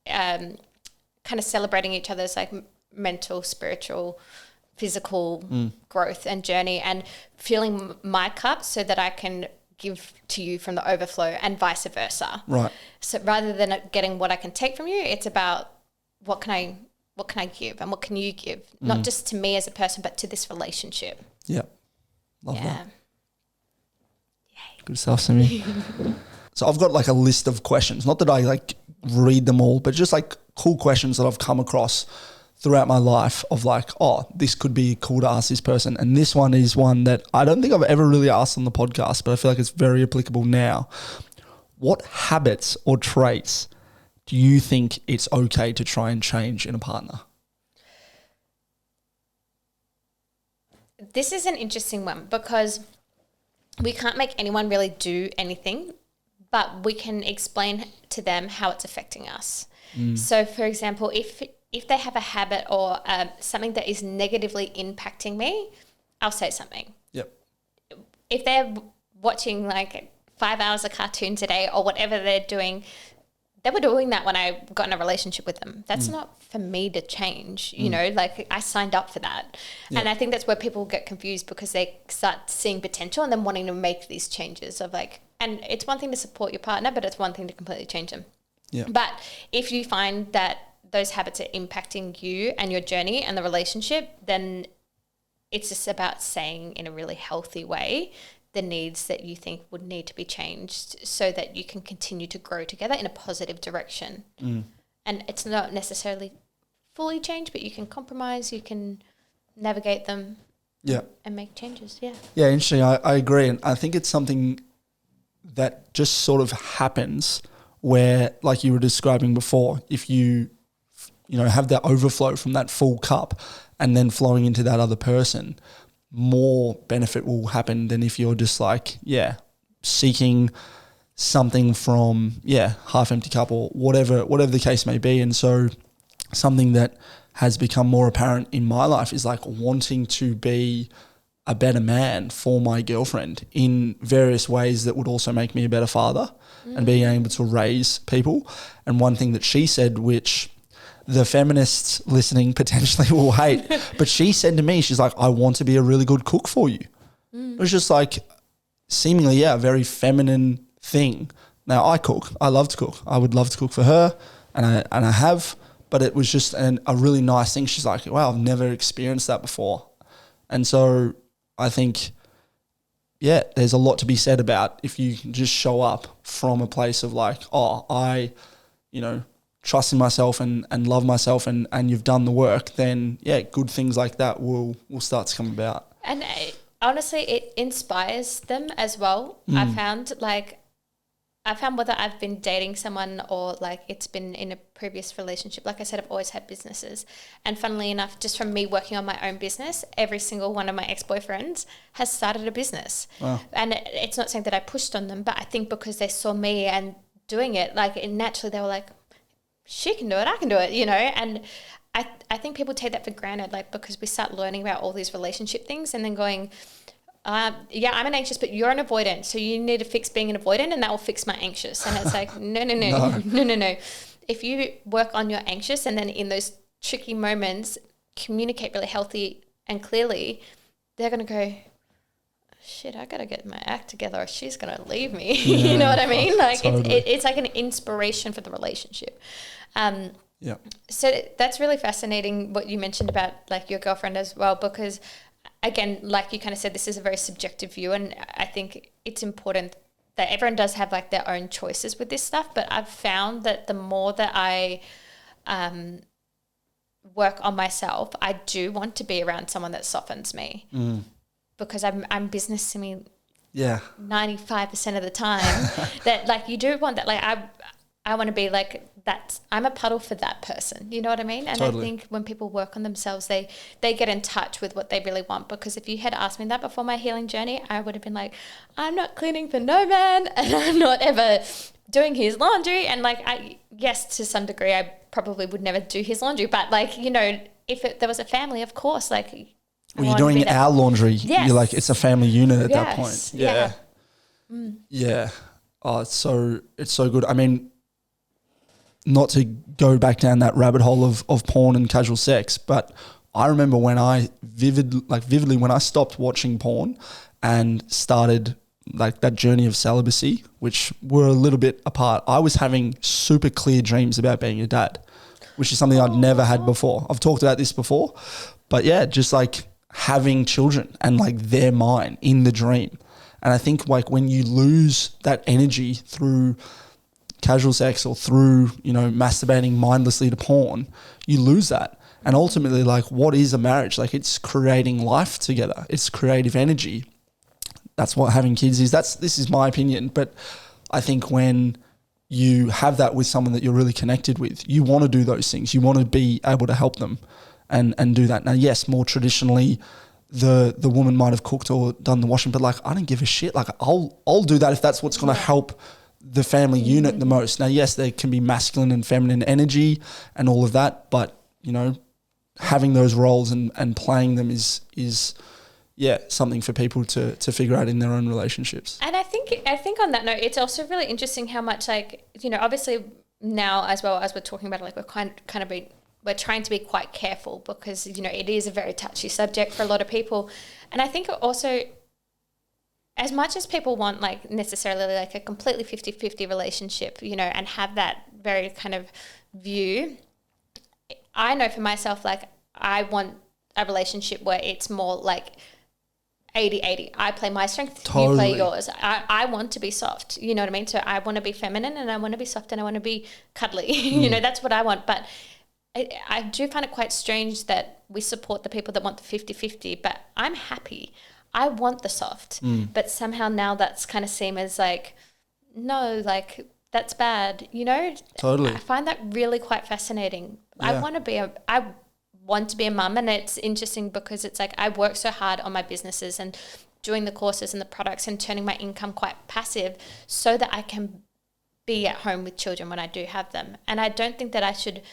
kind of celebrating each other's like mental, spiritual, physical growth and journey, and filling my cup so that I can give to you from the overflow and vice versa. Right. So rather than getting what I can take from you, it's about what can I give and what can you give, not just to me as a person, but to this relationship. Yeah. Love that. Yay. Good stuff, Simi. So I've got like a list of questions, not that I like read them all, but just like cool questions that I've come across throughout my life of like, oh, this could be cool to ask this person. And this one is one that I don't think I've ever really asked on the podcast, but I feel like it's very applicable now. What habits or traits do you think it's okay to try and change in a partner? This is an interesting one because we can't make anyone really do anything, but we can explain to them how it's affecting us. So, for example, if they have a habit or something that is negatively impacting me, I'll say something. Yep. If they're watching like 5 hours of cartoons a day or whatever they're doing, they were doing that when I got in a relationship with them. That's not for me to change, like I signed up for that. Yep. And I think that's where people get confused because they start seeing potential and then wanting to make these changes of like, and it's one thing to support your partner, but it's one thing to completely change them. Yeah. But if you find that those habits are impacting you and your journey and the relationship, then it's just about saying in a really healthy way the needs that you think would need to be changed so that you can continue to grow together in a positive direction. And it's not necessarily fully change, but you can compromise, you can navigate them and make changes. Yeah, interesting. I agree. And I think it's something that just sort of happens where, like you were describing before, if you have that overflow from that full cup and then flowing into that other person, more benefit will happen than if you're just like, seeking something from, half empty cup or whatever the case may be. And so something that has become more apparent in my life is like wanting to be a better man for my girlfriend in various ways that would also make me a better father and being able to raise people. And one thing that she said, which the feminists listening potentially will hate, but she said to me, she's like, I want to be a really good cook for you. It was just like seemingly, a very feminine thing. Now I cook, I love to cook. I would love to cook for her and I have, but it was just a really nice thing. She's like, wow, I've never experienced that before. And so I think, there's a lot to be said about if you can just show up from a place of like, oh, I, trust in myself and love myself and you've done the work, then good things like that will start to come about. And honestly, it inspires them as well. I found whether I've been dating someone or like it's been in a previous relationship, like I said, I've always had businesses. And funnily enough, just from me working on my own business, every single one of my ex-boyfriends has started a business. Wow. And it's not saying that I pushed on them, but I think because they saw me and doing it, like naturally they were like, she can do it, I can do it, and I think people take that for granted, like because we start learning about all these relationship things and then going, I'm an anxious, but you're an avoidant, so you need to fix being an avoidant and that will fix my anxious. And it's like, no. If you work on your anxious and then in those tricky moments communicate really healthy and clearly, they're going to go, shit, I got to get my act together or she's going to leave me. You know what I mean? Like totally. It's like an inspiration for the relationship. So that's really fascinating what you mentioned about like your girlfriend as well, because again, like you kind of said, this is a very subjective view and I think it's important that everyone does have like their own choices with this stuff, but I've found that the more that I work on myself, I do want to be around someone that softens me because I'm business Simi 95% of the time. That like you do want that, like I want to be like that. I'm a puddle for that person. You know what I mean? And Totally. I think when people work on themselves, they get in touch with what they really want. Because if you had asked me that before my healing journey, I would have been like, I'm not cleaning for no man, and I'm not ever doing his laundry. And like, yes, to some degree, I probably would never do his laundry. But like, you know, if there was a family, of course, like. Well, you're doing our laundry. Yes. You're like, it's a family unit at that point. Yeah. Yeah. Oh, it's so good. I mean, not to go back down that rabbit hole of porn and casual sex, but I remember when I vividly when I stopped watching porn and started like that journey of celibacy, which were a little bit apart, I was having super clear dreams about being a dad, which is something I'd never had before. I've talked about this before, but yeah, just like having children and like they're mine in the dream. And I think like when you lose that energy through casual sex or through, you know, masturbating mindlessly to porn, you lose that. And ultimately, like, what is a marriage? Like, it's creating life together. It's creative energy. That's what having kids is. This is my opinion. But I think when you have that with someone that you're really connected with, you want to do those things. You want to be able to help them and do that. Now, yes, more traditionally, the woman might have cooked or done the washing, but like, I don't give a shit. Like, I'll do that if that's what's going to help the family unit the most. Now, yes, there can be masculine and feminine energy and all of that, but, you know, having those roles and playing them is something for people to figure out in their own relationships. And I think on that note, it's also really interesting how much, like, you know, obviously now as well as we're talking about it, like we're trying to be quite careful because, you know, it is a very touchy subject for a lot of people. And I think also, as much as people want like necessarily like a completely 50-50 relationship, you know, and have that very kind of view, I know for myself, like I want a relationship where it's more like 80-80. I play my strength, Totally. you play yours. I want to be soft, you know what I mean? So I want to be feminine and I want to be soft and I want to be cuddly. You know, that's what I want. But I do find it quite strange that we support the people that want the 50-50, but I'm happy. I want the soft, but somehow now that's kind of seen as like, no, like that's bad, you know? Totally. I find that really quite fascinating. Yeah. I want to be a mum, and it's interesting because it's like I work so hard on my businesses and doing the courses and the products and turning my income quite passive so that I can be at home with children when I do have them. And I don't think that I should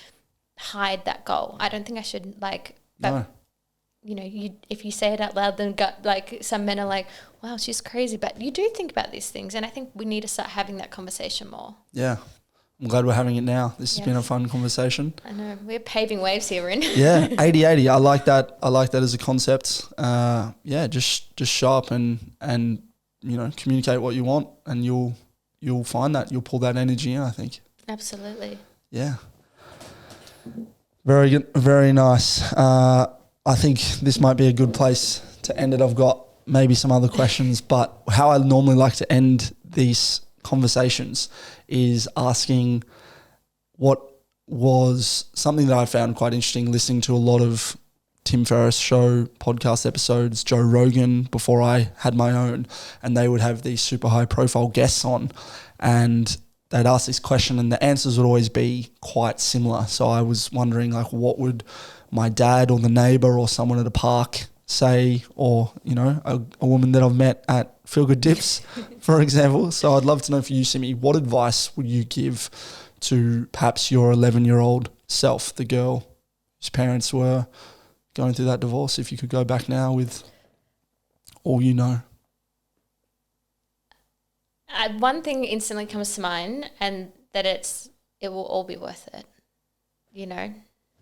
hide that goal. I don't think I should like, but No. you know, if you say it out loud, then like some men are like, wow, she's crazy. But you do think about these things. And I think we need to start having that conversation more. Yeah. I'm glad we're having it now. This has been a fun conversation. I know. We're paving waves here, Rin. Yeah. 80-80. I like that. I like that as a concept. Just show up and, you know, communicate what you want and you'll find that. You'll pull that energy in, I think. Absolutely. Yeah. Very good. Very nice. I think this might be a good place to end it. I've got maybe some other questions, but how I normally like to end these conversations is asking what was something that I found quite interesting listening to a lot of Tim Ferriss show podcast episodes, Joe Rogan before I had my own, and they would have these super high profile guests on and they'd ask this question and the answers would always be quite similar. So I was wondering like what would my dad or the neighbor or someone at a park say, or, you know, a woman that I've met at Feel Good Dips, for example. So I'd love to know for you, Simi, what advice would you give to perhaps your 11-year-old self, the girl whose parents were going through that divorce, if you could go back now with all you know? One thing instantly comes to mind, and that it will all be worth it. You know,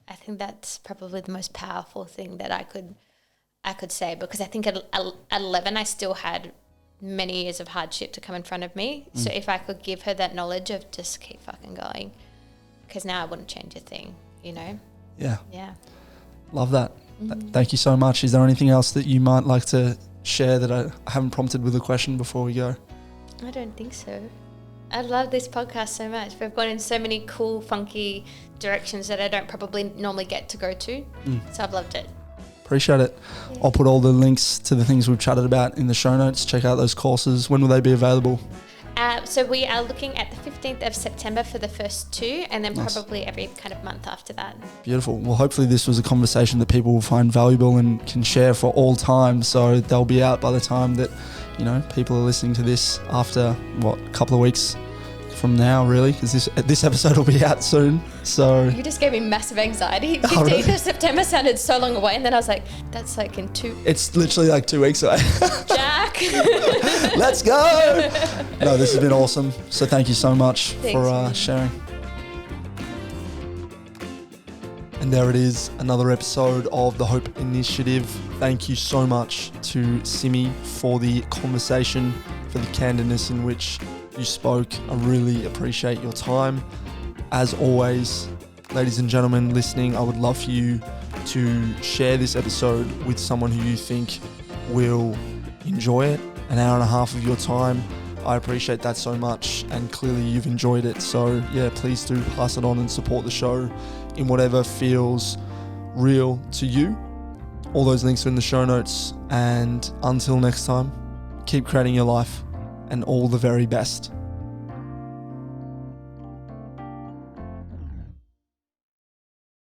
I think that's probably the most powerful thing that I could say, because I think at 11 I still had many years of hardship to come in front of me. So if I could give her that knowledge of just keep fucking going, because now I wouldn't change a thing, you know? Yeah. Yeah. Love that. Thank you so much. Is there anything else that you might like to share that I haven't prompted with a question before we go? I don't think so. I love this podcast so much. We've gone in so many cool, funky directions that I don't probably normally get to go to. So I've loved it. Appreciate it. Yeah. I'll put all the links to the things we've chatted about in the show notes. Check out those courses. When will they be available? So we are looking at the 15th of September for the first 2, and then probably every kind of month after that. Beautiful. Well, hopefully this was a conversation that people will find valuable and can share for all time. So they'll be out by the time that, you know, people are listening to this after, a couple of weeks from now, really, because this episode will be out soon. So you just gave me massive anxiety. 15th of September sounded so long away, and then I was like, that's like in 2. It's literally like 2 weeks away. Jack. Let's go. No, this has been awesome. So thank you so much for sharing. And there it is, another episode of the Hope Initiative. Thank you so much to Simi for the conversation, for the candidness in which you spoke. I really appreciate your time. As always, ladies and gentlemen listening, I would love for you to share this episode with someone who you think will enjoy it. An hour and a half of your time. I appreciate that so much, and clearly you've enjoyed it. So yeah, please do pass it on and support the show in whatever feels real to you. All those links are in the show notes, and until next time, keep creating your life, and all the very best.